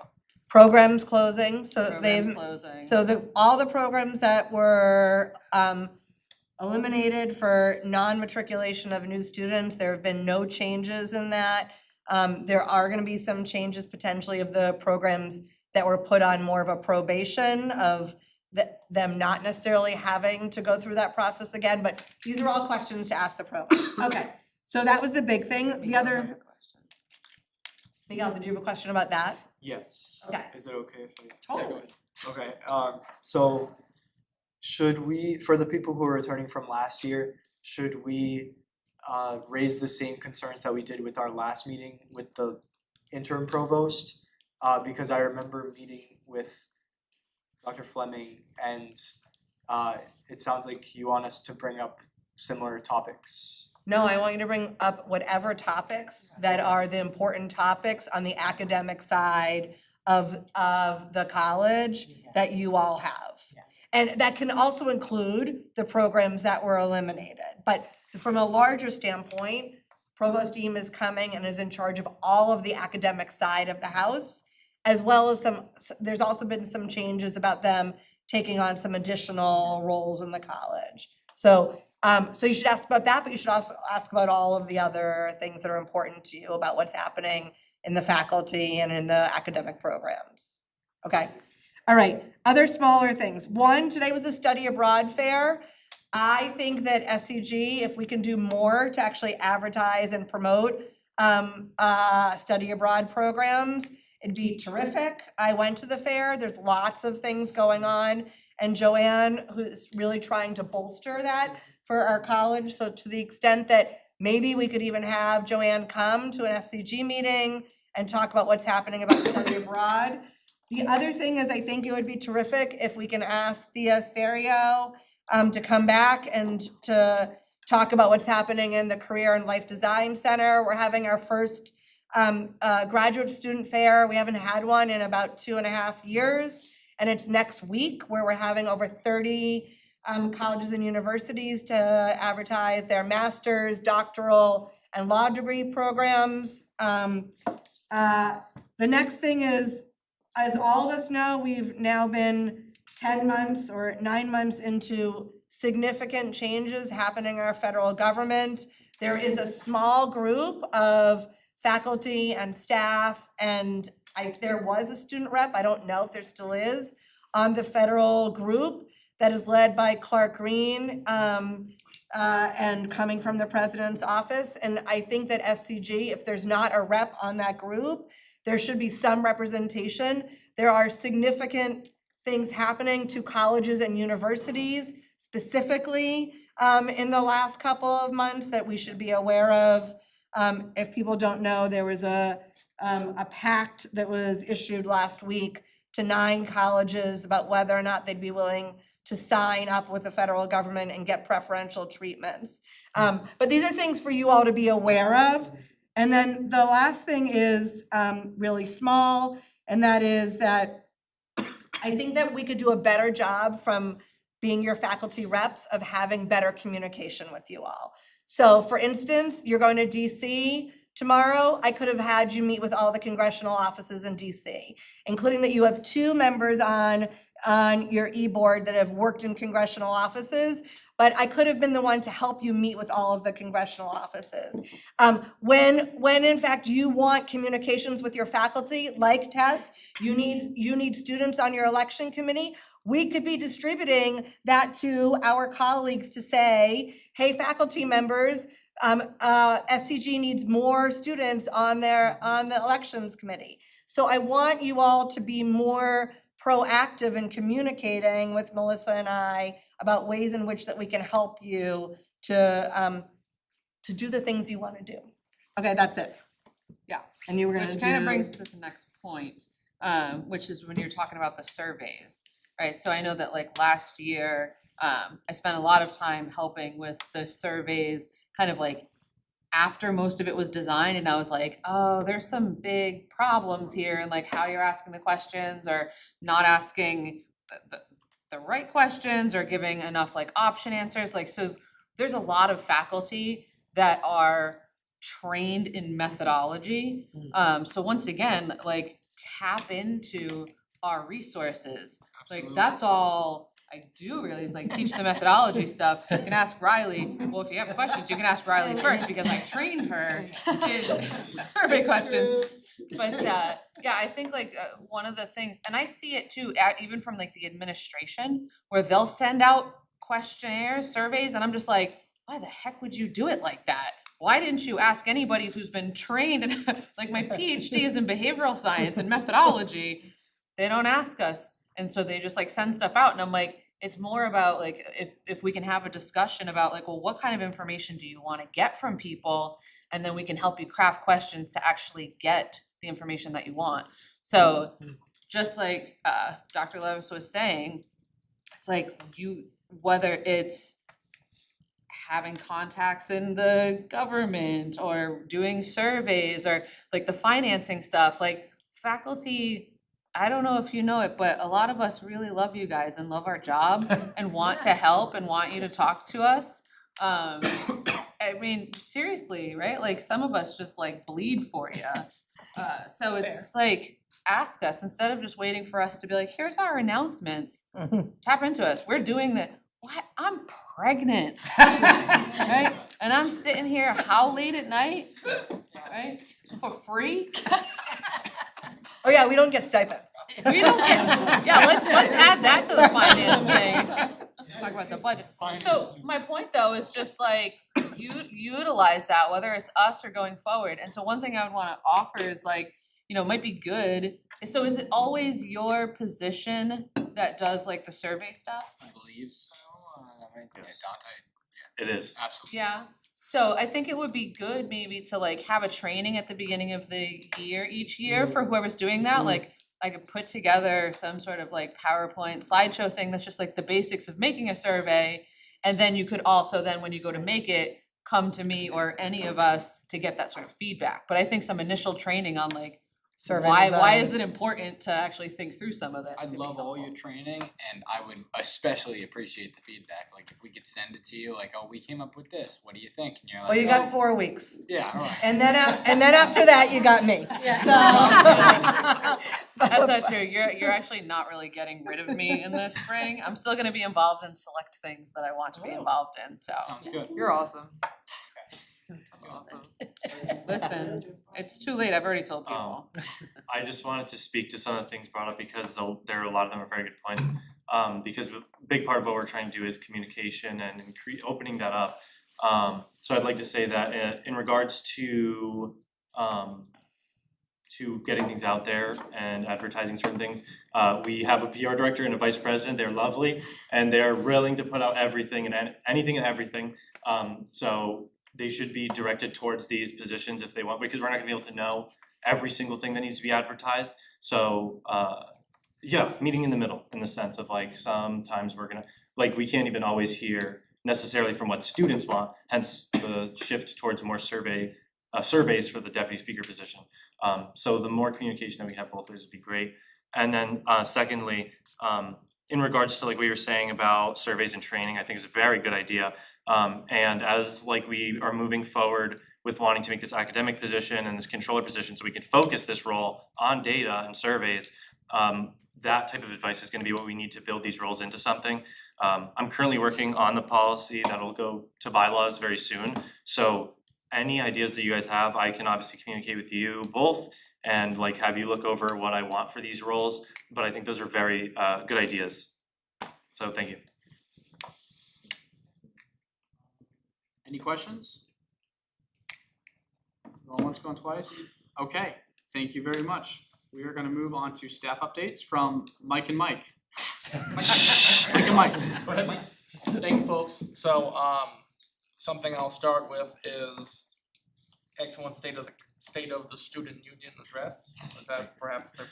programs closing, so Programs they've, closing. so all the programs that were eliminated for non-matriculation of new students, there have been no changes in that. There are gonna be some changes potentially of the programs that were put on more of a probation of them not necessarily having to go through that process again, but these are all questions to ask the program. Okay, so that was the big thing. The other, Miguel, did you have a question about that? Yes. Okay. Is it okay if I? Totally. Okay, so should we, for the people who are returning from last year, should we raise the same concerns that we did with our last meeting with the interim provost? Because I remember meeting with Dr. Fleming and it sounds like you want us to bring up similar topics. No, I want you to bring up whatever topics that are the important topics on the academic side of the college that you all have. And that can also include the programs that were eliminated. But from a larger standpoint, Provost Eam is coming and is in charge of all of the academic side of the house, as well as there's also been some changes about them taking on some additional roles in the college. So you should ask about that, but you should also ask about all of the other things that are important to you about what's happening in the faculty and in the academic programs. Okay, all right, other smaller things. One, today was a study abroad fair. I think that SCG, if we can do more to actually advertise and promote study abroad programs, it'd be terrific. I went to the fair, there's lots of things going on, and Joanne, who's really trying to bolster that for our college, so to the extent that maybe we could even have Joanne come to an SCG meeting and talk about what's happening about study abroad. The other thing is I think it would be terrific if we can ask Thea Serio to come back and to talk about what's happening in the Career and Life Design Center. We're having our first graduate student fair. We haven't had one in about 2.5 years, and it's next week where we're having over 30 colleges and universities to advertise their master's, doctoral, and law degree programs. The next thing is, as all of us know, we've now been 10 months or 9 months into significant changes happening in our federal government. There is a small group of faculty and staff and there was a student rep, I don't know if there still is, on the federal group that is led by Clark Green, and coming from the president's office. And I think that SCG, if there's not a rep on that group, there should be some representation. There are significant things happening to colleges and universities specifically in the last couple of months that we should be aware of. If people don't know, there was a pact that was issued last week to 9 colleges about whether or not they'd be willing to sign up with the federal government and get preferential treatments. But these are things for you all to be aware of. And then the last thing is really small, and that is that I think that we could do a better job from being your faculty reps of having better communication with you all. So for instance, you're going to DC tomorrow. I could have had you meet with all the congressional offices in DC, including that you have 2 members on your e-board that have worked in congressional offices, but I could have been the one to help you meet with all of the congressional offices. When in fact you want communications with your faculty, like Tess, you need students on your election committee, we could be distributing that to our colleagues to say, hey, faculty members, SCG needs more students on the elections committee. So I want you all to be more proactive in communicating with Melissa and I about ways in which that we can help you to do the things you want to do. Okay, that's it. Yeah. And you were gonna Which kind of do- brings us to the next point, which is when you're talking about the surveys, right? So I know that like last year, I spent a lot of time helping with the surveys, kind of like after most of it was designed, and I was like, oh, there's some big problems here in like how you're asking the questions or not asking the right questions or giving enough like option answers. Like, so there's a lot of faculty that are trained in methodology. So once again, like tap into our resources. Like that's all I do really is like teach the methodology stuff. You can ask Riley, well, if you have questions, you can ask Riley first because I trained her in survey questions. But yeah, I think like one of the things, and I see it too, even from like the administration, where they'll send out questionnaires, surveys, and I'm just like, why the heck would you do it like that? Why didn't you ask anybody who's been trained in, like my PhD is in behavioral science and methodology, they don't ask us. And so they just like send stuff out and I'm like, it's more about like, if we can have a discussion about like, well, what kind of information do you wanna get from people? And then we can help you craft questions to actually get the information that you want. So just like Dr. Levis was saying, it's like whether it's having contacts in the government or doing surveys or like the financing stuff, like faculty, I don't know if you know it, but a lot of us really love you guys and love our job and want to help and want you to talk to us. I mean, seriously, right? Like some of us just like bleed for you. So it's like, ask us instead of just waiting for us to be like, here's our announcements. Tap into us. We're doing the, what? I'm pregnant, right? And I'm sitting here how late at night, right? For free? Oh yeah, we don't get stipends. We don't get, yeah, let's add that to the finance thing. Talk about the budget. So my point though is just like, utilize that, whether it's us or going forward. And so one thing I would wanna offer is like, you know, might be good. So is it always your position that does like the survey stuff? I believe so, right, yeah, Yes. Dante, It is. absolutely. Yeah, so I think it would be good maybe to like have a training at the beginning of the year, each year for whoever's doing that, like I could put together some sort of like PowerPoint slideshow thing that's just like the basics of making a survey. And then you could also then when you go to make it, come to me or any of us to get that sort of feedback. But I think some initial training on like Survey why design. is it important to actually think through some of this? I'd would be love all helpful. your training and I would especially appreciate the feedback, like if we could send it to you, like, oh, we came up with this, what do you think? And you're like, Well, you got 4 weeks. yeah, alright. And then after that, you got me. That's not true. You're actually not really getting rid of me in the spring. I'm still gonna be involved in select things that I want to be involved in, so. Sounds good. You're awesome. Awesome. Listen, it's too late, I've already told people. I just wanted to speak to some of the things brought up because there are a lot of them are very good points. Because a big part of what we're trying to do is communication and opening that up. So I'd like to say that in regards to getting things out there and advertising certain things, we have a PR director and a vice president. They're lovely and they're willing to put out everything and anything and everything. So they should be directed towards these positions if they want, because we're not gonna be able to know every single thing that needs to be advertised. So yeah, meeting in the middle in the sense of like sometimes we're gonna, like we can't even always hear necessarily from what students want, hence the shift towards more surveys for the deputy speaker position. So the more communication that we have both ways would be great. And then secondly, in regards to like what you were saying about surveys and training, I think is a very good idea. And as like we are moving forward with wanting to make this academic position and this controller position so we can focus this role on data and surveys, that type of advice is gonna be what we need to build these roles into something. I'm currently working on the policy that'll go to bylaws very soon. So any ideas that you guys have, I can obviously communicate with you both and like have you look over what I want for these roles. But I think those are very good ideas. So thank you. Any questions? Going once, going twice? Okay, thank you very much. We are gonna move on to staff updates from Mike and Mike. Mike and Mike. Go ahead, Mike. Thank you, folks. So, something I'll start with is excellent state of the student union address. Is that perhaps the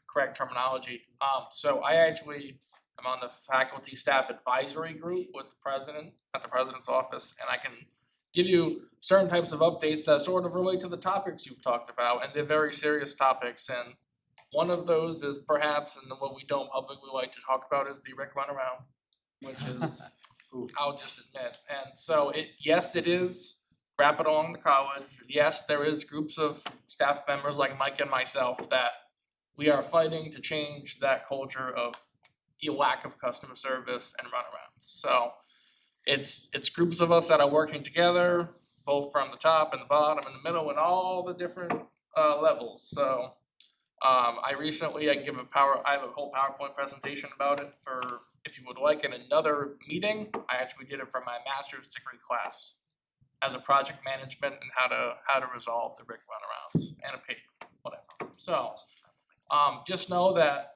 correct terminology? So I actually am on the faculty staff advisory group with the president at the president's office, and I can give you certain types of updates that sort of relate to the topics you've talked about, and they're very serious topics. And one of those is perhaps, and what we don't publicly like to talk about, is the Rick runaround, which is, I'll just admit. And so yes, it is rapid along the college. Yes, there is groups of staff members like Mike and myself that we are fighting to change that culture of a lack of customer service and runarounds. So it's groups of us that are working together, both from the top and the bottom and the middle and all the different levels. So I can give I have a whole PowerPoint presentation about it for, if you would like, in another meeting. I actually did it for my master's degree class as a project management and how to resolve the Rick runarounds and a paper, whatever. So just know that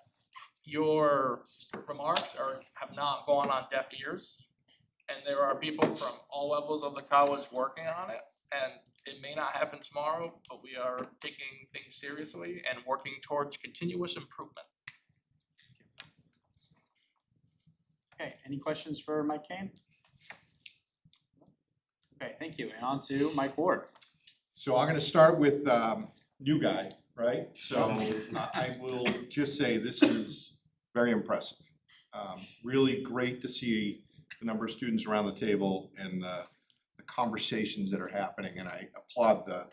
your remarks have not gone on deaf ears, and there are people from all levels of the college working on it, and it may not happen tomorrow, but we are taking things seriously and working towards continuous improvement. Okay, any questions for Mike Kane? Okay, thank you. And on to Mike Ward. So I'm gonna start with new guy, right? So I will just say this is very impressive. Really great to see the number of students around the table and the conversations that are happening, and I applaud the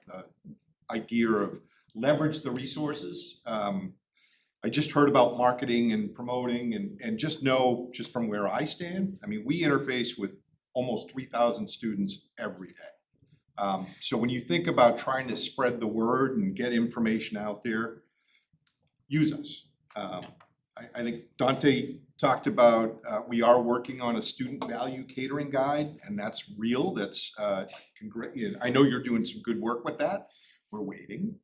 idea of leverage the resources. I just heard about marketing and promoting and just know, just from where I stand, I mean, we interface with almost 3,000 students every day. So when you think about trying to spread the word and get information out there, use us. I think Dante talked about, we are working on a student value catering guide, and that's real. That's, I know you're doing some good work with that. We're waiting.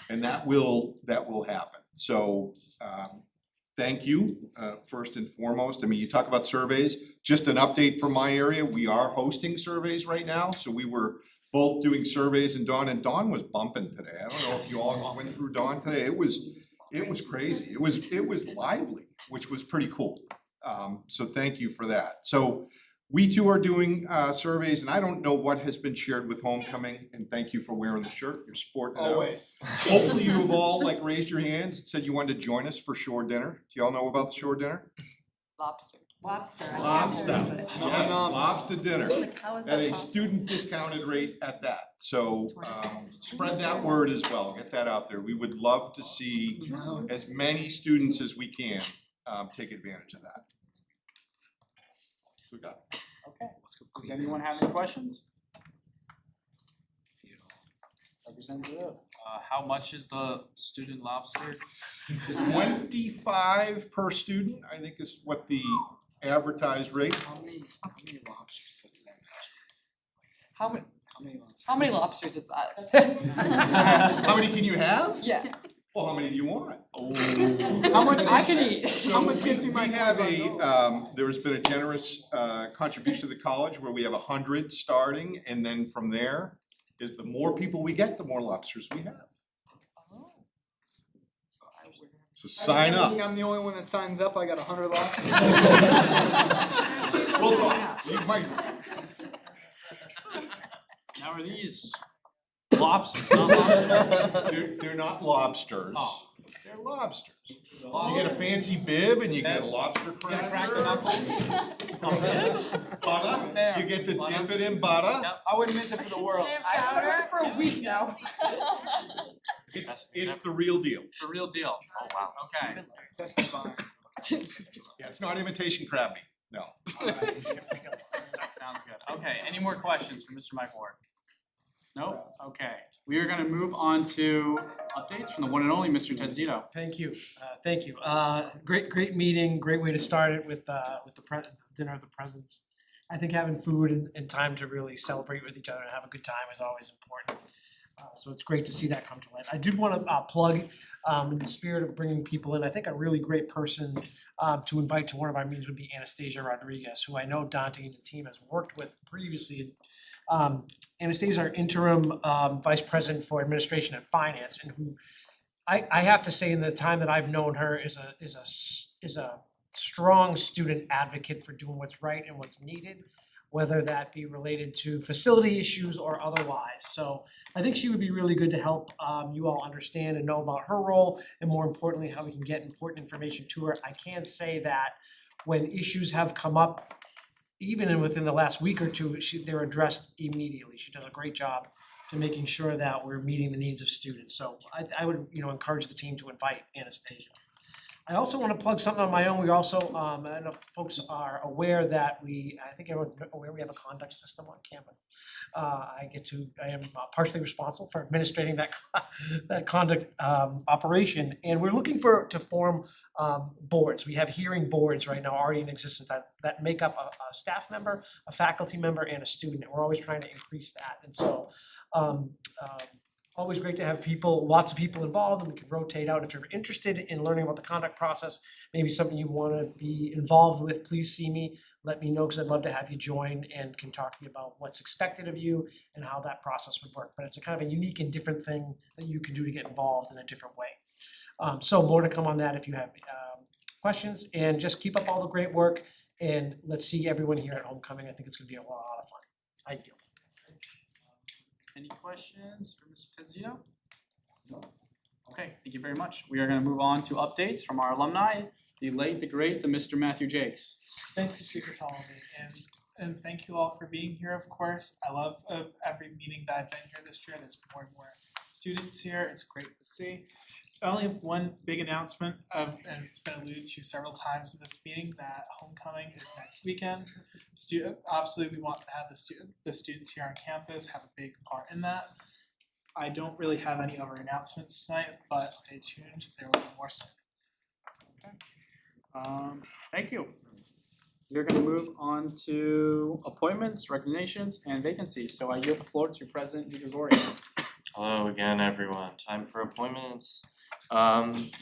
And that will happen. So thank you, first and foremost. I mean, you talk about surveys, just an update from my area. We are hosting surveys right now. So we were both doing surveys and Dawn was bumping today. I don't know if you all went through Dawn today. It was crazy. It was lively, which was pretty cool. So thank you for that. So we too are doing surveys, and I don't know what has been shared with homecoming, and thank you for wearing the shirt. You're sporting it out. Always. Hopefully you have all like raised your hands and said you wanted to join us for shore dinner. Do y'all know about the shore dinner? Lobster. Lobster. Yes, lobster dinner Like, how is at that a possible? student discounted rate at that. So spread that word as well, get that out there. We would love to see as many students as we can take advantage of that. So we got. Okay, does anyone have any questions? Representative, how much is the student lobster? 25 per student, I think is what the advertised rate. How many lobsters puts that much? How many, How many lobsters? how many lobsters is that? How many can you have? Yeah. Well, how many do you want? How much I can eat? How much gets me my We have $25? there's been a generous contribution to the college where we have 100 starting, and then from there, is the more people we get, the more lobsters we have. So sign up. I'm the only one that signs up, I got 100 lobsters. We'll talk. You might. Now are these lobsters, not lobsters? They're not lobsters. Oh. They're lobsters. You get a fancy bib and you get a lobster Crack the cracker. knuckles. Butter, you get to dip it in butter. I wouldn't miss it for the world. I've been doing this for a week now. It's the real deal. It's a real deal. Oh, wow. Okay. Testifying. Yeah, it's not imitation crab meat, no. Sounds good. Okay, any more questions for Mr. Mike Ward? Nope, okay. We are gonna move on to updates from the one and only Mr. Ted Zito. Thank you, thank you. Great meeting, great way to start it with the dinner of the presidents. I think having food and time to really celebrate with each other and have a good time is always important. So it's great to see that come to light. I do wanna plug, in the spirit of bringing people in, I think a really great person to invite to one of our meetings would be Anastasia Rodriguez, who I know Dante and the team has worked with previously. Anastasia is our interim vice president for administration and finance, and who I have to say in the time that I've known her is a strong student advocate for doing what's right and what's needed, whether that be related to facility issues or otherwise. So I think she would be really good to help you all understand and know about her role, and more importantly, how we can get important information to her. I can say that when issues have come up, even within the last week or two, they're addressed immediately. She does a great job to making sure that we're meeting the needs of students. So I would, encourage the team to invite Anastasia. I also want to plug something on my own. We also, I don't know if folks are aware that I think everyone's aware we have a conduct system on campus. I am partially responsible for administrating that conduct operation, and we're looking to form boards. We have hearing boards right now already in existence that make up a staff member, a faculty member, and a student. And we're always trying to increase that. And so always great to have lots of people involved, and we can rotate out. If you're interested in learning about the conduct process, maybe something you wanna be involved with, please see me, let me know, because I'd love to have you join and can talk to you about what's expected of you and how that process would work. But it's a kind of a unique and different thing that you can do to get involved in a different way. So more to come on that if you have questions, and just keep up all the great work, and let's see everyone here at homecoming. I think it's gonna be a lot of fun. I yield. Any questions for Mr. Tenzino? No. Okay, thank you very much. We are gonna move on to updates from our alumni, the late, the great, the Mr. Matthew Jakes. Thank you, Speaker Ptolemy, and thank you all for being here, of course. I love every meeting that I've been here this year. There's more and more students here. It's great to see. I only have one big announcement and it's been alluded to several times in this meeting, that homecoming is next weekend. Obviously, we want to have the students here on campus have a big part in that. I don't really have any other announcements tonight, but stay tuned, there will be more soon. Okay. Thank you. We're gonna move on to appointments, resignations, and vacancies. So I yield the floor to President Gregorian. Hello again, everyone. Time for appointments.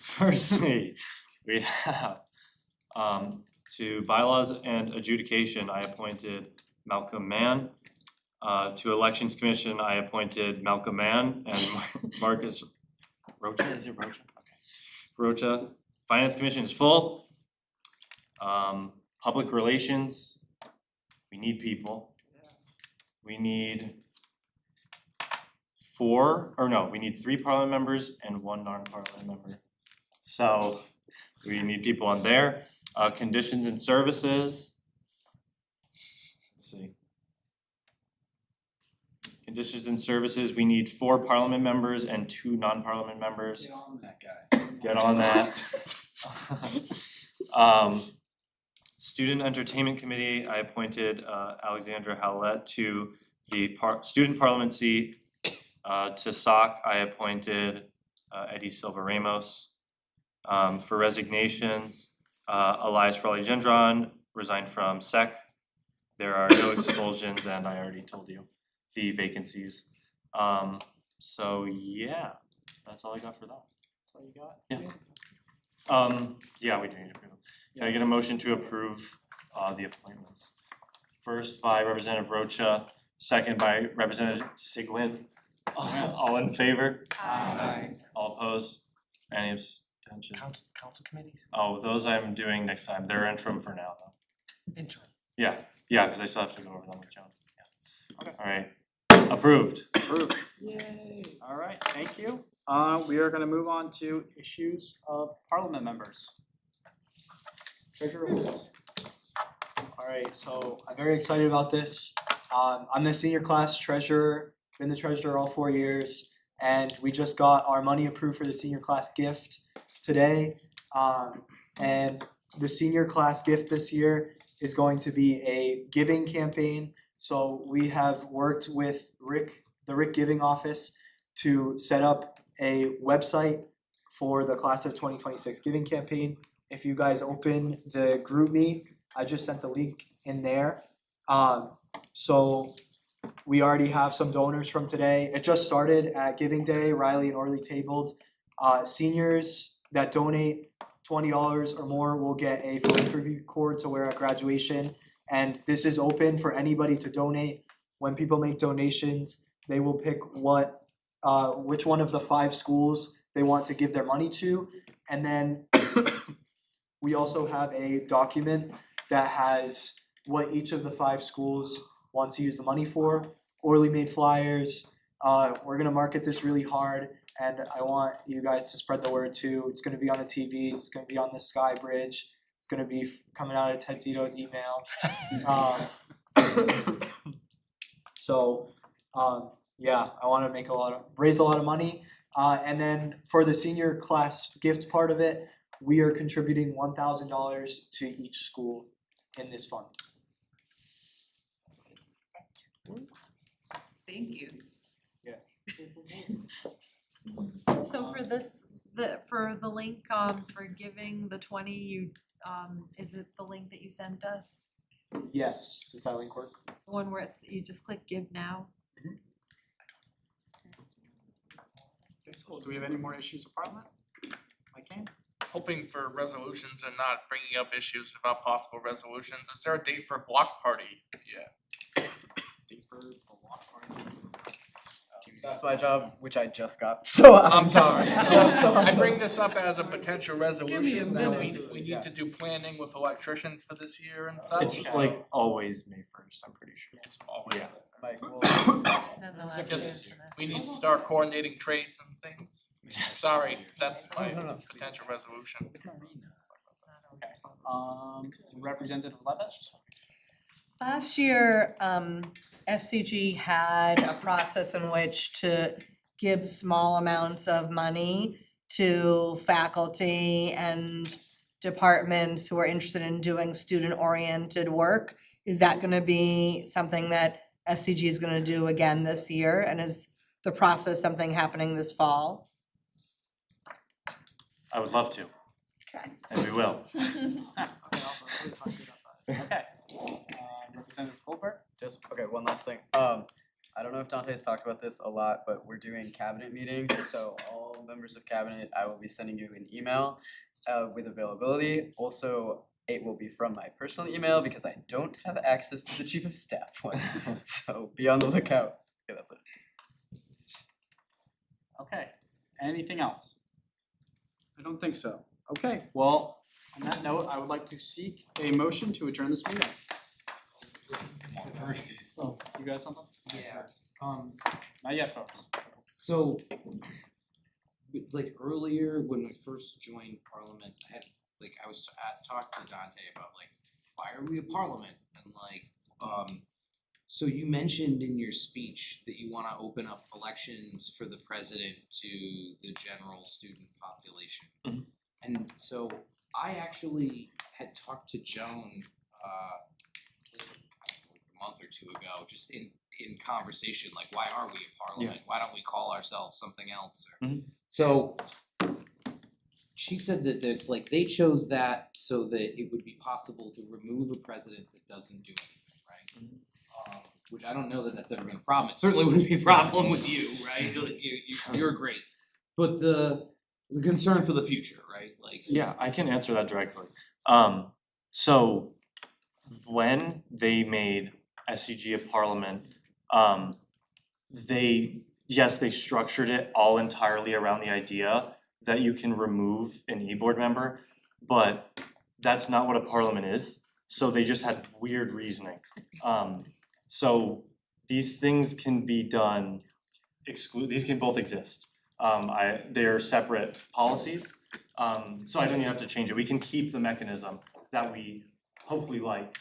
Firstly, we have to bylaws and adjudication, I appointed Malcolm Mann. To elections commission, I appointed Malcolm Mann and Marcus Rocha, is it Rocha? Okay. Rocha. Finance commission is full. Public relations, we need people. We need we need 3 parliament members and 1 non-parliament member. So we need people on there. Conditions and services. Let's see. Conditions and services, we need 4 parliament members and 2 non-parliament members. Get on that, guy. Get on that. Student Entertainment Committee, I appointed Alexandra Howlett to the Student Parliament seat. To SOC, I appointed Eddie Silva Ramos. For resignations, Elias Frawley Gendron resigned from SEC. There are no expulsions, and I already told you the vacancies. So yeah, that's all I got for that. That's all you got? Yeah. Yeah, we do need to approve them. Can I get a motion to approve the appointments? First by Representative Rocha, second by Representative Sigwin. All in favor? Aye. All opposed? Any abstentions? Council committees, Oh, those I'm doing next time. They're interim for now though. interim. Yeah, cause I still have to go over them with Joan. Okay. Alright, approved. Approved. Yay. Alright, thank you. We are gonna move on to issues of parliament members. Treasurer rules. Alright, so I'm very excited about this. I'm the senior class treasurer, been the treasurer all 4 years, and we just got our money approved for the senior class gift today. And the senior class gift this year is going to be a giving campaign. So we have worked with the Rick Giving Office to set up a website for the class of 2026 giving campaign. If you guys open the GroupMe, I just sent the link in there. So we already have some donors from today. It just started at Giving Day. Riley and Orly tabled. Seniors that donate $20 or more will get a philanthropy cord to wear at graduation. And this is open for anybody to donate. When people make donations, they will pick which one of the 5 schools they want to give their money to. And then we also have a document that has what each of the 5 schools want to use the money for. Orly made flyers. We're gonna market this really hard, and I want you guys to spread the word too. It's gonna be on the TVs, it's gonna be on the Sky Bridge, it's gonna be coming out of Ted Zito's email. Yeah, I wanna raise a lot of money. And then for the senior class gift part of it, we are contributing $1,000 to each school in this fund. Thank you. So for this, for the link, for giving the 20, you, is it the link that you sent us? Yes, does that link work? The one where you just click give now? Cool. Do we have any more issues of parliament? Mike? Hoping for resolutions and not bringing up issues about possible resolutions. Is there a date for a block party? Yeah. That's my job, which I just got, so I'm sorry. I I bring this up as a potential resolution that we need to do planning with electricians for this year and such. It's like always May 1st, I'm pretty sure. It's always. Yeah. Mike, well, Because we need to start coordinating trades and things. Sorry, that's my potential resolution. Representative Levis? Last year, SCG had a process in which to give small amounts of money to faculty and departments who are interested in doing student-oriented work. Is that gonna be something that SCG is gonna do again this year? And is the process something happening this fall? I would love to. Okay. And we will. Okay. Representative Colbert? okay, one last thing. I don't know if Dante's talked about this a lot, but we're doing cabinet meetings, so all members of cabinet, I will be sending you an email with availability. Also, it will be from my personal email because I don't have access to the chief of staff one, so be on the lookout. Okay, that's it. Okay, anything else? I don't think so. Okay, well, on that note, I would like to seek a motion to adjourn this meeting. Oh, you guys something? Yeah. Not yet, folks. So, like earlier when we first joined Parliament, I was talked to Dante about like, why are we a Parliament? And so you mentioned in your speech that you wanna open up elections for the president to the general student population. Mhm. And so I actually had talked to Joan a month or two ago, just in conversation, like, why are we a parliament? Why don't we call ourselves something else? Or so she said that there's like, they chose that so that it would be possible to remove a president that doesn't do anything, right? Which I don't know that that's ever been a problem. It certainly wouldn't be a problem with you, right? Like, you're great. But the concern for the future, right? Like. Yeah, I can answer that directly. So when they made SCG a parliament, they structured it all entirely around the idea that you can remove an e-board member, but that's not what a parliament is. So they just had weird reasoning. So these things can be done these can both exist. They're separate policies. So I don't even have to change it. We can keep the mechanism that we hopefully like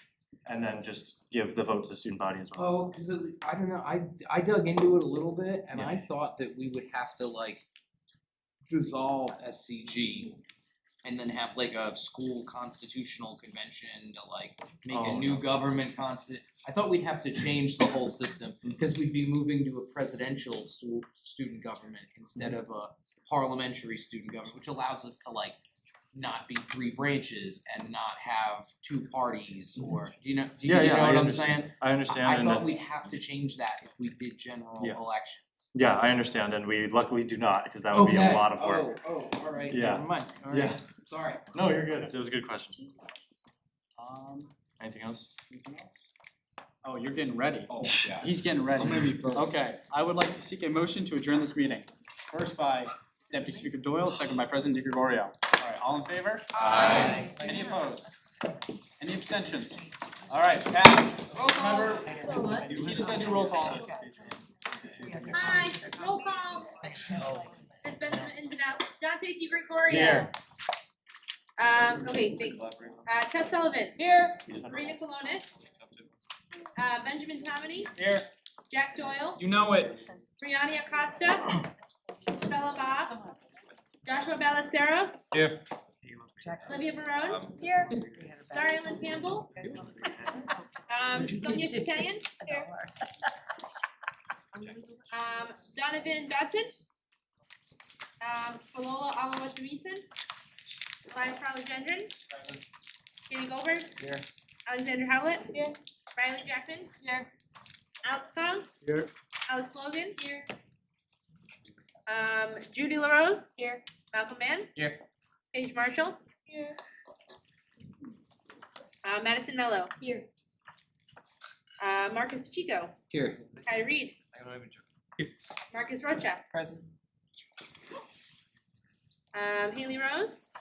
and then just give the vote to the student body as well. Oh, cause I don't know, I dug into it a little bit and I thought that we would have to like dissolve SCG and then have like a school constitutional convention to like make a new government I thought we'd have to change the whole system because we'd be moving to a presidential student government instead of a parliamentary student government, which allows us to like not be 3 branches and not have 2 parties or do you know what I'm saying? I understand. I thought we'd have to change that if we did general elections. Yeah, I understand, and we luckily do not, because that would be a lot of work. Oh, alright, Yeah. never mind, Yeah. alright, sorry. No, you're good. It was a good question. Anything else? Oh, you're getting ready. Oh, yeah. He's getting ready. I'm gonna be first. Okay, I would like to seek a motion to adjourn this meeting. First by Deputy Speaker Doyle, second by President DiGregorio. Alright, all in favor? Aye. Any opposed? Any abstentions? Alright, pass. Remember, you just gotta do roll call on this. Hi, roll call. There's been some ins and outs. Dante DiGregorio. Here. Okay, thanks. Tess Sullivan. Here. Rena Colonis. Benjamin Tammany. Here. Jack Doyle. You know it. Brianna Acosta. Isabella Bob. Joshua Ballesteros. Here. Olivia Barone. Here. Daria Lynn Campbell. Sonia Katayan. Here. Donovan Dodson. Falola Alawatumitsan. Elias Carlagendron. Kenny Goldberg. Here. Alexander Howlett. Here. Riley Jackman. Here. Alex Kong. Here. Alex Logan. Here. Judy LaRose. Here. Malcolm Mann. Here. Paige Marshall. Here. Madison Mello. Here. Marcus Pacheco. Here. Kai Reed. Marcus Rocha. Present. Haley Rose.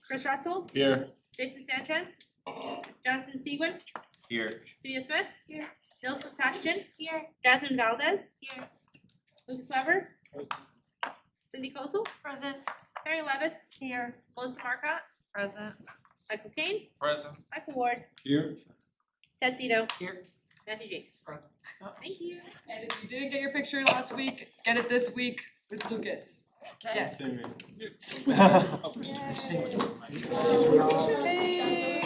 Chris Russell. Here. Jason Sanchez. Johnson Seguin. Here. Samia Smith. Here. Nilsa Tashjian. Here. Jasmine Valdez. Here. Lucas Weber. Cindy Kosel. Present. Harry Levis. Here. Melissa Marcotte. Present. Michael Kane. Present. Michael Ward. Here. Ted Zito. Here. Matthew Jakes. Present. Thank you. And if you didn't get your picture last week, get it this week with Lucas. Yes. Yes. Hey.